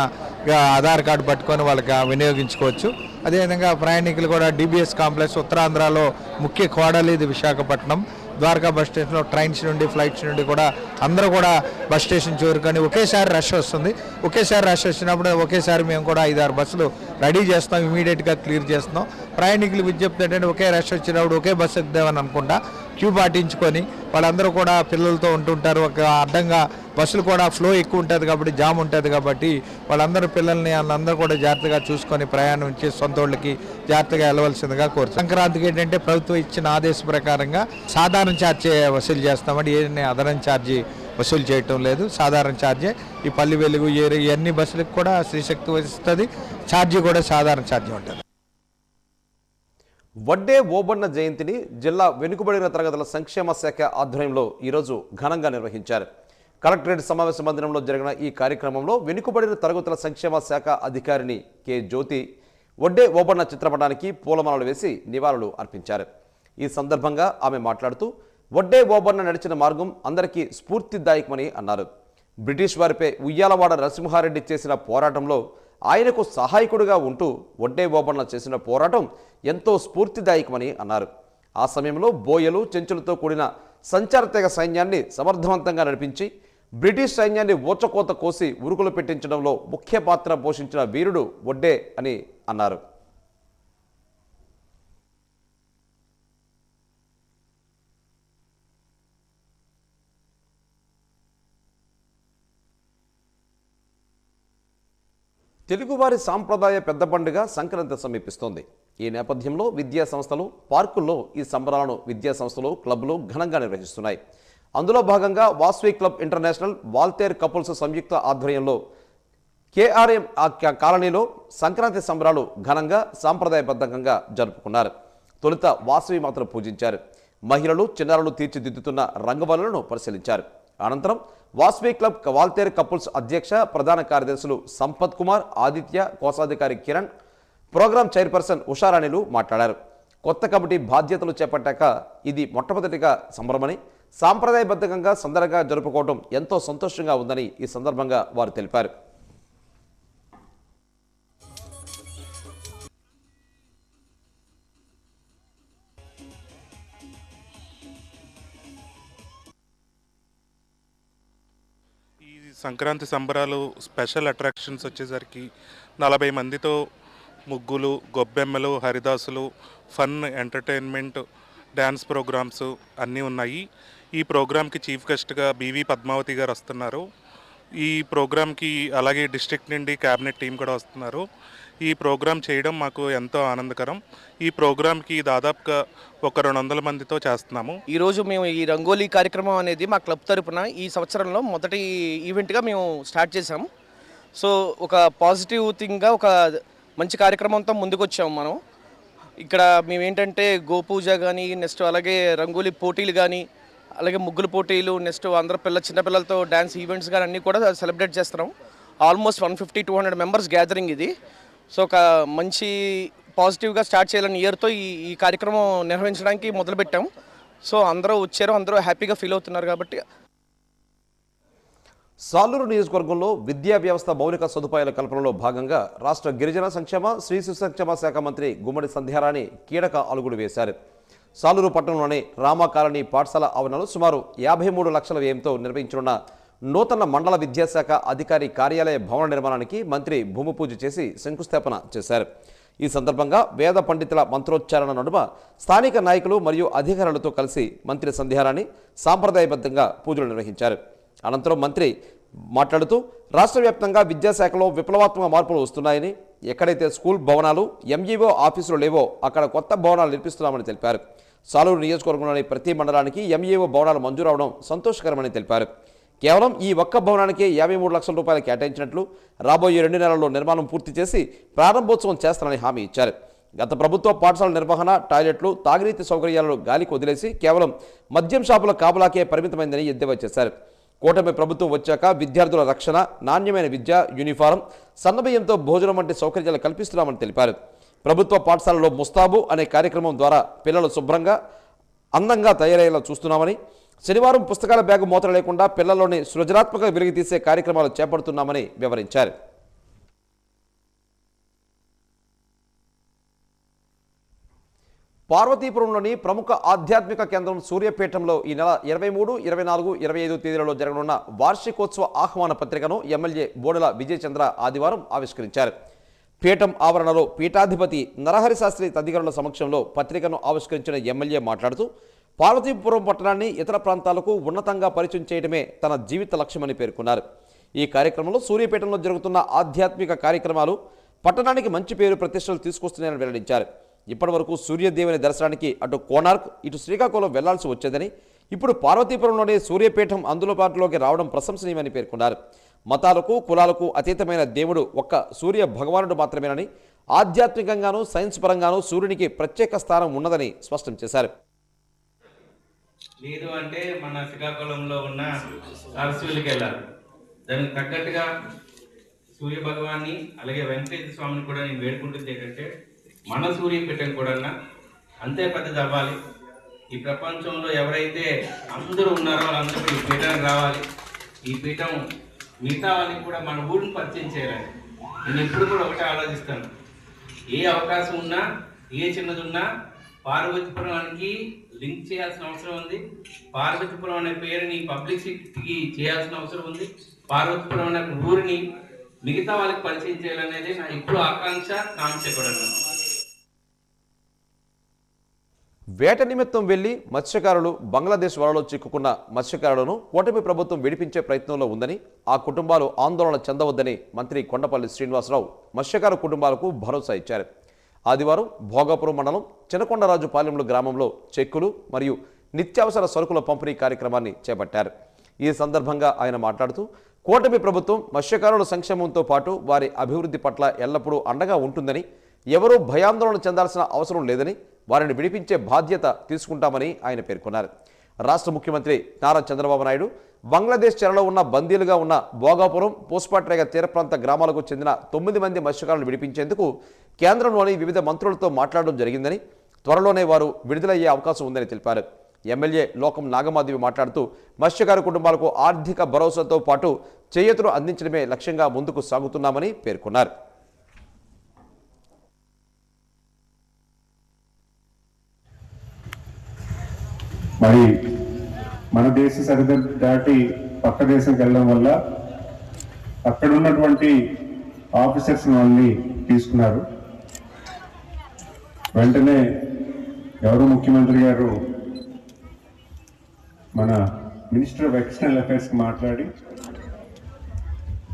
ఆధార్ కార్డు పట్టుకొని వాళ్ళకి వినియోగించుకోవచ్చు. అదేవిధంగా ప్రయాణికులు కూడా DBS కాంప్లెక్స్ ఉత్తరాంధ్రలో ముఖ్య కోడలి ఇది విశాఖపట్నం. ద్వారకా బస్ స్టేషన్లో ట్రైన్స్ నుండి ఫ్లైట్స్ నుండి కూడా అందరూ కూడా బస్ స్టేషన్ చేరుకొని ఒకేసారి రష్ వస్తుంది. ఒకేసారి రష్ వచ్చినప్పుడు ఒకేసారి మేము కూడా 5-6 బస్సులు రెడీ చేస్తాం, ఇమీడియట్గా క్లియర్ చేస్తున్నాం. ప్రయాణికులు విజ్ఞప్తి ఏంటంటే ఒకే రష్ వచ్చినప్పుడు ఒకే బస్సు ఎక్కుదామని అనుకుంటా క్యూ పాటించుకొని వాళ్ళందరూ కూడా పిల్లలతో ఉంటుంటారు. ఒక అడ్డంగా బస్సులు కూడా ఫ్లో ఎక్కువ ఉంటుంది కాబట్టి, జామ్ ఉంటుంది కాబట్టి వాళ్ళందరూ పిల్లల్ని వాళ్ళందరూ కూడా జాగ్రత్తగా చూసుకొని ప్రయాణం చేసి సొంత వాళ్ళకి జాగ్రత్తగా వెళ్ళవలసిందిగా కోరుతాం. సంక్రాంతికి ఏంటంటే ప్రభుత్వం ఇచ్చిన ఆదేశం ప్రకారంగా సాధారణ ఛార్జీ వసూలు చేస్తామంటే ఏ అదనం ఛార్జీ వసూలు చేయటం లేదు, సాధారణ ఛార్జే. ఈ పల్లి వెలుగు ఇవన్నీ బస్సులకు కూడా శ్రీశక్తి వస్తుంది, ఛార్జీ కూడా సాధారణ ఛార్జీ ఉంటుంది.
వడ్డే ఓబన్న జయంతిని జిల్లా వెనుకబడిన తరగతుల సంక్షేమ శాఖ ఆధ్వర్యంలో ఈరోజు ఘనంగా నిర్వహించారు. కలెక్టరేట్ సమావేశ మందిరంలో జరిగిన ఈ కార్యక్రమంలో వెనుకబడిన తరగతుల సంక్షేమ శాఖ అధికారిని కె జ్యోతి వడ్డే ఓబన్న చిత్రపటానికి పూలమాలలు వేసి నివాళులు అర్పించారు. ఈ సందర్భంగా ఆమె మాట్లాడుతూ వడ్డే ఓబన్న నడిచిన మార్గం అందరికీ స్ఫూర్తిదాయకమని అన్నారు. బ్రిటిష్ వారిపై ఉయ్యాలవాడ నరసింహారెడ్డి చేసిన పోరాటంలో ఆయనకు సహాయకుడిగా ఉంటూ వడ్డే ఓబన్న చేసిన పోరాటం ఎంతో స్ఫూర్తిదాయకమని అన్నారు. ఆ సమయంలో బోయలు, చెంచులతో కూడిన సంచార తెగ సైన్యాన్ని సమర్థవంతంగా నడిపించి బ్రిటిష్ సైన్యాన్ని ఊచకోత కోసి ఉరుకులు పెట్టించడంలో ముఖ్య పాత్ర పోషించిన వీరుడు వడ్డే అని అన్నారు. తెలుగువారి సాంప్రదాయ పెద్ద పండుగ సంక్రాంతి సమీపిస్తోంది. ఈ నేపథ్యంలో విద్యా సంస్థలు, పార్కుల్లో ఈ సంబరాలను విద్యా సంస్థలు, క్లబ్లు ఘనంగా నిర్వహిస్తున్నాయి. అందులో భాగంగా Vasavi club international Waltair couples సంయుక్త ఆధ్వర్యంలో KRM కాలనీలో సంక్రాంతి సంబరాలు ఘనంగా సాంప్రదాయబద్ధంగా జరుపుకున్నారు. తొలుత వాసవి మాతను పూజించారు. మహిళలు, చిన్నారులు తీర్చిదిద్దుతున్న రంగవల్లులను పరిశీలించారు. అనంతరం వాస్వి క్లబ్ వాల్తేర్ కపుల్స్ అధ్యక్ష, ప్రధాన కార్యదర్శులు సంపత్ కుమార్, ఆదిత్య, కోశాధికారి కిరణ్, ప్రోగ్రాం చైర్పర్సన్ ఉషారాణిలు మాట్లాడారు. కొత్త కమిటీ బాధ్యతలు చేపట్టాక ఇది మొట్టమొదటిగా సంబరమని, సాంప్రదాయబద్ధంగా సందడిగా జరుపుకోవడం ఎంతో సంతోషంగా ఉందని ఈ సందర్భంగా వారు తెలిపారు.
సంక్రాంతి సంబరాలు స్పెషల్ అట్రాక్షన్స్ వచ్చేసరికి 40 మందితో ముగ్గులు, గొబ్బెమ్మలు, హరిదాసులు, ఫన్, ఎంటర్టైన్మెంట్, డ్యాన్స్ ప్రోగ్రామ్స్ అన్నీ ఉన్నాయి. ఈ ప్రోగ్రామ్కి చీఫ్ గెస్ట్గా BV పద్మావతి గారు వస్తున్నారు. ఈ ప్రోగ్రామ్కి అలాగే డిస్ట్రిక్ట్ నుండి క్యాబినెట్ టీం కూడా వస్తున్నారు. ఈ ప్రోగ్రాం చేయడం మాకు ఎంతో ఆనందకరం. ఈ ప్రోగ్రామ్కి దాదాపుగా ఒక 200 మందితో చేస్తున్నాము.
ఈరోజు మేము ఈ రంగోలీ కార్యక్రమం అనేది మా క్లబ్ తరపున ఈ సంవత్సరంలో మొదటి ఈవెంట్గా మేము స్టార్ట్ చేసాము. సో ఒక పాజిటివ్ థింగ్గా ఒక మంచి కార్యక్రమంతో ముందుకు వచ్చాము మనం. ఇక్కడ మేము ఏంటంటే గోపూజ కానీ, నెక్స్ట్ అలాగే రంగోలీ పోటీలు కానీ, అలాగే ముగ్గులు పోటీలు, నెక్స్ట్ అందరూ చిన్నపిల్లలతో డ్యాన్స్ ఈవెంట్స్ కానీ అన్నీ కూడా సెలబ్రేట్ చేస్తున్నాం. ఆల్మోస్ట్ 150-200 మెంబర్స్ గ్యాదరింగ్ ఇది. సో ఒక మంచి పాజిటివ్గా స్టార్ట్ చేయాలని ఇయర్తో ఈ కార్యక్రమం నిర్వహించడానికి మొదలుపెట్టాము. సో అందరూ వచ్చారు, అందరూ హ్యాపీగా ఫీల్ అవుతున్నారు కాబట్టి
సాలూరు నియోజకవర్గంలో విద్యా వ్యవస్థ మౌలిక సదుపాయాల కల్పనలో భాగంగా రాష్ట్ర గిరిజన సంక్షేమ శ్రీ శిశు సంక్షేమ శాఖ మంత్రి గుమ్మడి సంధ్యారాణి కీలక అడుగులు వేశారు. సాలూరు పట్టణంలోని రామా కాలనీ పాఠశాల ఆవరణలో సుమారు 53 లక్షల వ్యయంతో నిర్వహించనున్న నూతన మండల విద్యాశాఖ అధికారి కార్యాలయ భవన నిర్మాణానికి మంత్రి భూమి పూజ చేసి శంకుస్థాపన చేశారు. ఈ సందర్భంగా వేద పండితుల మంత్రోచ్చారణ నడుమ స్థానిక నాయకులు మరియు అధికారులతో కలిసి మంత్రి సంధ్యారాణి సాంప్రదాయబద్ధంగా పూజలు నిర్వహించారు. అనంతరం మంత్రి మాట్లాడుతూ రాష్ట్ర వ్యాప్తంగా విద్యాశాఖలో విప్లవాత్మక మార్పులు వస్తున్నాయని, ఎక్కడైతే స్కూల్ భవనాలు ఎంఈఓ ఆఫీసులు లేవో అక్కడ కొత్త భవనాలు నిర్మిస్తున్నామని తెలిపారు. సాలూరు నియోజకవర్గంలోని ప్రతి మండలానికి ఎంఈఓ భవనాలు మంజూరవడం సంతోషకరమని తెలిపారు. కేవలం ఈ ఒక్క భవనానికే 53 లక్షల రూపాయలు కేటాయించినట్లు, రాబోయే 2 నెలల్లో నిర్మాణం పూర్తి చేసి ప్రారంభోత్సవం చేస్తానని హామీ ఇచ్చారు. గత ప్రభుత్వ పాఠశాల నిర్వహణ, టాయిలెట్లు, తాగునీటి సౌకర్యాలను గాలికి వదిలేసి కేవలం మద్యం షాపుల కాపులాకే పరిమితమైందని ఎద్దేవా చేశారు. కూటమి ప్రభుత్వం వచ్చాక విద్యార్థుల రక్షణ, నాణ్యమైన విద్య, యూనిఫారం, సన్నబియ్యంతో భోజనం వంటి సౌకర్యాలు కల్పిస్తున్నామని తెలిపారు. ప్రభుత్వ పాఠశాలలో ముస్తాబు అనే కార్యక్రమం ద్వారా పిల్లలు శుభ్రంగా, అందంగా తయారయ్యేలా చూస్తున్నామని, శనివారం పుస్తకాల బ్యాగు మూతలు లేకుండా పిల్లల్లోని సృజనాత్మక వెలుగు తీసే కార్యక్రమాలు చేపడుతున్నామని వివరించారు. పార్వతీపురంలోని ప్రముఖ ఆధ్యాత్మిక కేంద్రం సూర్యపీఠంలో ఈ నెల 23, 24, 25 తేదీలలో జరగనున్న వార్షికోత్సవ ఆహ్వాన పత్రికను ఎమ్మెల్యే బోడెల విజయచంద్ర ఆదివారం ఆవిష్కరించారు. పీఠం ఆవరణలో పీఠాధిపతి నరహరి శాస్త్రి తదితరుల సమక్షంలో పత్రికను ఆవిష్కరించిన ఎమ్మెల్యే మాట్లాడుతూ పార్వతీపురం పట్టణాన్ని ఇతర ప్రాంతాలకు ఉన్నతంగా పరిచయం చేయడమే తన జీవిత లక్ష్యమని పేర్కొన్నారు. ఈ కార్యక్రమంలో సూర్యపేటలో జరుగుతున్న ఆధ్యాత్మిక కార్యక్రమాలు పట్టణానికి మంచి పేరు ప్రతిష్టలు తీసుకొస్తున్నాయని వెల్లడించారు. ఇప్పటివరకు సూర్యదేవుని దర్శనానికి అటు కోనార్క్, ఇటు శ్రీకాకుళం వెళ్లాల్సి వచ్చేదని, ఇప్పుడు పార్వతీపురంలోనే సూర్యపీఠం అందుబాటులోకి రావడం ప్రశంసనీయమని పేర్కొన్నారు. మతాలకు, కులాలకు అతీతమైన దేవుడు ఒక్క సూర్య భగవానుడు మాత్రమేనని, ఆధ్యాత్మికంగానూ సైన్స్ పరంగానూ సూర్యునికి ప్రత్యేక స్థానం ఉన్నదని స్పష్టం చేశారు.
లేదు అంటే మన శ్రీకాకుళంలో ఉన్న అరసూలికి వెళ్ళాలి. దానికి తగ్గట్టుగా సూర్య భగవాన్ని అలాగే వెంకటేశ్వర స్వామిని కూడా నేను వేడుకుంటుంది ఏంటంటే మన సూర్యపీఠం కూడా అంతే పెద్దది అవ్వాలి. ఈ ప్రపంచంలో ఎవరైతే అందరూ ఉన్నారో వాళ్ళందరూ ఈ పీఠానికి రావాలి. ఈ పీఠం మిగతా వాళ్ళకి కూడా మన ఊరిని పరిచయం చేయాలని నేను ఎప్పుడు కూడా ఒకటే ఆలోచిస్తాను. ఏ అవకాశం ఉన్నా, ఏ చిన్నది ఉన్నా పార్వతీపురానికి లింక్ చేయాల్సిన అవసరం ఉంది. పార్వతీపురం అనే పేరుని పబ్లిసిటీకి చేయాల్సిన అవసరం ఉంది. పార్వతీపురం అనే ఊరిని మిగతా వాళ్ళకి పరిచయం చేయాలనేది నా ఇప్పుడు ఆకాంక్ష, కాంక్ష కూడా.
వేట నిమిత్తం వెళ్లి మత్స్యకారులు బంగ్లాదేశ్ వలలో చిక్కుకున్న మత్స్యకారులను కూటమి ప్రభుత్వం విడిపించే ప్రయత్నంలో ఉందని, ఆ కుటుంబాలు ఆందోళన చెందవద్దని మంత్రి కొండపల్లి శ్రీనివాసరావు మత్స్యకారు కుటుంబాలకు భరోసా ఇచ్చారు. ఆదివారం భోగాపురం మండలం చినకొండరాజుపాలెంలో గ్రామంలో చెక్కులు మరియు నిత్యావసర సరుకుల పంపిణీ కార్యక్రమాన్ని చేపట్టారు. ఈ సందర్భంగా ఆయన మాట్లాడుతూ కూటమి ప్రభుత్వం మత్స్యకారుల సంక్షేమంతో పాటు వారి అభివృద్ధి పట్ల ఎల్లప్పుడూ అండగా ఉంటుందని, ఎవరూ భయాందోళన చెందాల్సిన అవసరం లేదని, వారిని విడిపించే బాధ్యత తీసుకుంటామని ఆయన పేర్కొన్నారు. రాష్ట్ర ముఖ్యమంత్రి నారా చంద్రబాబు నాయుడు బంగ్లాదేశ్ చెరలో ఉన్న బందీలుగా ఉన్న భోగాపురం, పోస్పాట్రేగ తీర ప్రాంత గ్రామాలకు చెందిన 9 మంది మత్స్యకారులను విడిపించేందుకు కేంద్రంలోని వివిధ మంత్రులతో మాట్లాడడం జరిగిందని, త్వరలోనే వారు విడుదలయ్యే అవకాశం ఉందని తెలిపారు. ఎమ్మెల్యే లోకం నాగమాధవి మాట్లాడుతూ మత్స్యకారు కుటుంబాలకు ఆర్థిక భరోసాతో పాటు చేయూతను అందించడమే లక్ష్యంగా ముందుకు సాగుతున్నామని పేర్కొన్నారు.
మరి మన దేశ సరిహద్దు దాటి పక్క దేశంకి వెళ్ళడం వల్ల అక్కడ ఉన్నటువంటి ఆఫీసర్స్ వాళ్ళని తీసుకున్నారు. వెంటనే గౌరవ ముఖ్యమంత్రి గారు మన మినిస్టర్ ఆఫ్ ఎక్స్టర్నల్ అఫైర్స్కి మాట్లాడి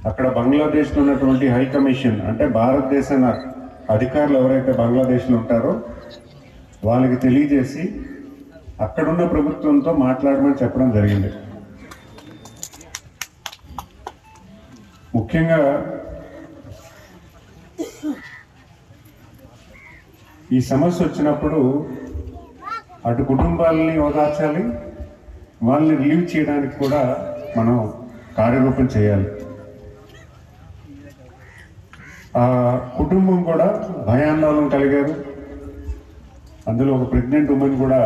అక్కడ బంగ్లాదేశ్లో ఉన్నటువంటి హై కమిషన్ అంటే భారతదేశ అధికారులు ఎవరైతే బంగ్లాదేశ్లో ఉంటారో వాళ్ళకి తెలియజేసి అక్కడున్న ప్రభుత్వంతో మాట్లాడమని చెప్పడం జరిగింది. ముఖ్యంగా ఈ సమస్య వచ్చినప్పుడు అటు కుటుంబాలని ఓదార్చాలి, వాళ్ళని రిలీవ్ చేయడానికి కూడా మనం కార్యరూపం చేయాలి. ఆ కుటుంబం కూడా భయాందోళన కలిగారు. అందులో ఒక ప్రెగ్నెంట్ ఉమెన్ కూడా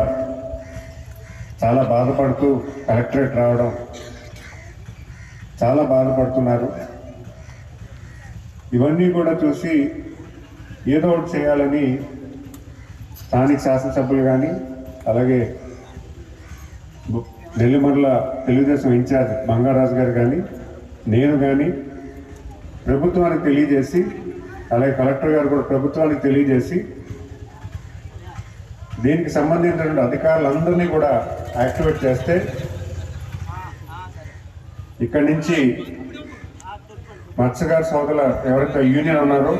చాలా బాధపడుతూ కలెక్టరేట్ రావడం చాలా బాధపడుతున్నారు. ఇవన్నీ కూడా చూసి ఏదో ఒకటి చేయాలని స్థానిక శాసనసభ్యులు కానీ అలాగే నెల్లిమర్ల తెలుగుదేశం ఇన్ఛార్జ్ బంగారాజు గారు కానీ నేను కానీ ప్రభుత్వానికి తెలియజేసి అలాగే కలెక్టర్ గారు కూడా ప్రభుత్వానికి తెలియజేసి దీనికి సంబంధించినటువంటి అధికారులందరినీ కూడా యాక్టివేట్ చేస్తే ఇక్కడి నుంచి మత్స్యకార సోదరుల ఎవరైతే యూనియన్ ఉన్నారో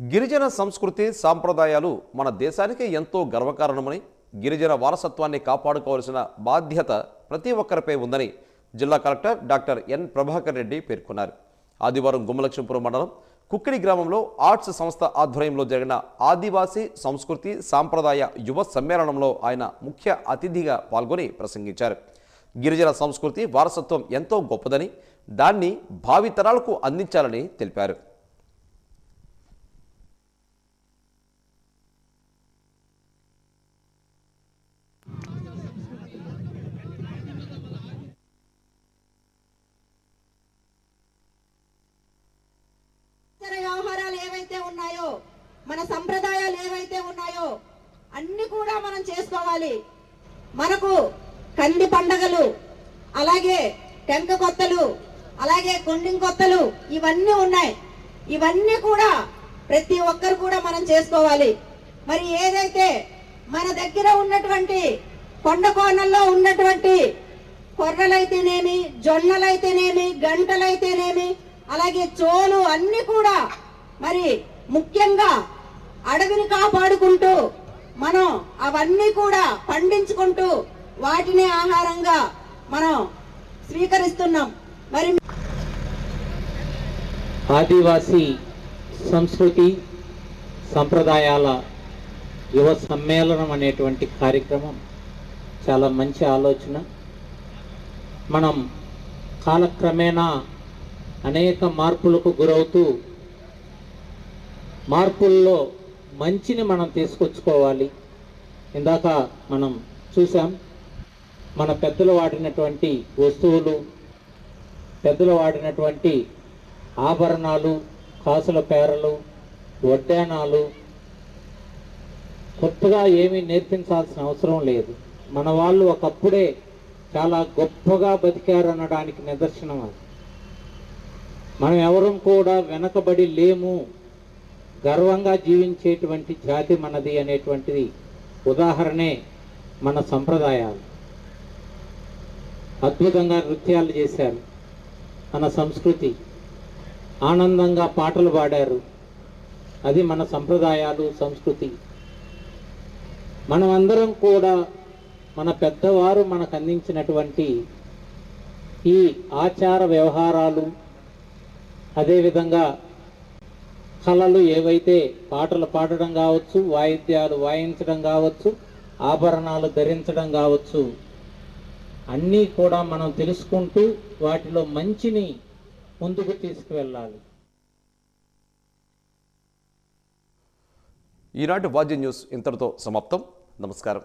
గిరిజన సంస్కృతి సాంప్రదాయాలు మన దేశానికి ఎంతో గర్వకారణమని, గిరిజన వారసత్వాన్ని కాపాడుకోవాల్సిన బాధ్యత ప్రతి ఒక్కరిపై ఉందని జిల్లా collector doctor N Prabhakar Reddy పేర్కొన్నారు. ఆదివారం గుమ్మలక్ష్మీపురం మండలం కుక్కిడి గ్రామంలో ఆర్ట్స్ సంస్థ ఆధ్వర్యంలో జరిగిన ఆదివాసీ సంస్కృతి సాంప్రదాయ యువ సమ్మేళనంలో ఆయన ముఖ్య అతిథిగా పాల్గొని ప్రసంగించారు. గిరిజన సంస్కృతి వారసత్వం ఎంతో గొప్పదని, దాన్ని భావితరాలకు అందించాలని తెలిపారు.
వ్యవహారాలు ఏవైతే ఉన్నాయో, మన సంప్రదాయాలు ఏవైతే ఉన్నాయో అన్ని కూడా మనం చేసుకోవాలి. మనకు కంది పండగలు, అలాగే టెంక కొత్తలు, అలాగే కొండిం కొత్తలు ఇవన్నీ ఉన్నాయి. ఇవన్నీ కూడా ప్రతి ఒక్కరు కూడా మనం చేసుకోవాలి. మరి ఏదైతే మన దగ్గర ఉన్నటువంటి కొండ కోణంలో ఉన్నటువంటి కొర్రలైతేనేమి, జొన్నలైతేనేమి, గంటలైతేనేమి, అలాగే చోలు అన్ని కూడా మరి ముఖ్యంగా అడవిని కాపాడుకుంటూ మనం అవన్నీ కూడా పండించుకుంటూ వాటిని ఆహారంగా మనం స్వీకరిస్తున్నాం. మరి
ఆదివాసీ సంస్కృతి సంప్రదాయాల యువ సమ్మేళనం అనేటువంటి కార్యక్రమం చాలా మంచి ఆలోచన. మనం కాలక్రమేణా అనేక మార్పులకు గురవుతూ మార్పుల్లో మంచిని మనం తీసుకొచ్చుకోవాలి. ఇందాక మనం చూసాం, మన పెద్దలు వాడినటువంటి వస్తువులు, పెద్దలు వాడినటువంటి ఆభరణాలు, కాసుల పేరలు, వడ్డానాలు కొత్తగా ఏమీ నేర్పించాల్సిన అవసరం లేదు. మన వాళ్ళు ఒకప్పుడే చాలా గొప్పగా బతికారు అనడానికి నిదర్శనం అది. మనం ఎవరూ కూడా వెనకబడి లేము, గర్వంగా జీవించేటువంటి జాతి మనది అనేటువంటిది ఉదాహరణే మన సంప్రదాయాలు. అద్భుతంగా నృత్యాలు చేశారు, మన సంస్కృతి, ఆనందంగా పాటలు పాడారు, అది మన సంప్రదాయాలు సంస్కృతి. మనమందరం కూడా మన పెద్దవారు మనకు అందించినటువంటి ఈ ఆచార వ్యవహారాలు, అదేవిధంగా కళలు ఏవైతే పాటలు పాడడం కావచ్చు, వాయిద్యాలు వాయించడం కావచ్చు, ఆభరణాలు ధరించడం కావచ్చు, అన్నీ కూడా మనం తెలుసుకుంటూ వాటిలో మంచిని ముందుకు తీసుకువెళ్ళాలి.
ఈనాటి వాద్య న్యూస్ ఇంతటితో సమాప్తం. నమస్కారం.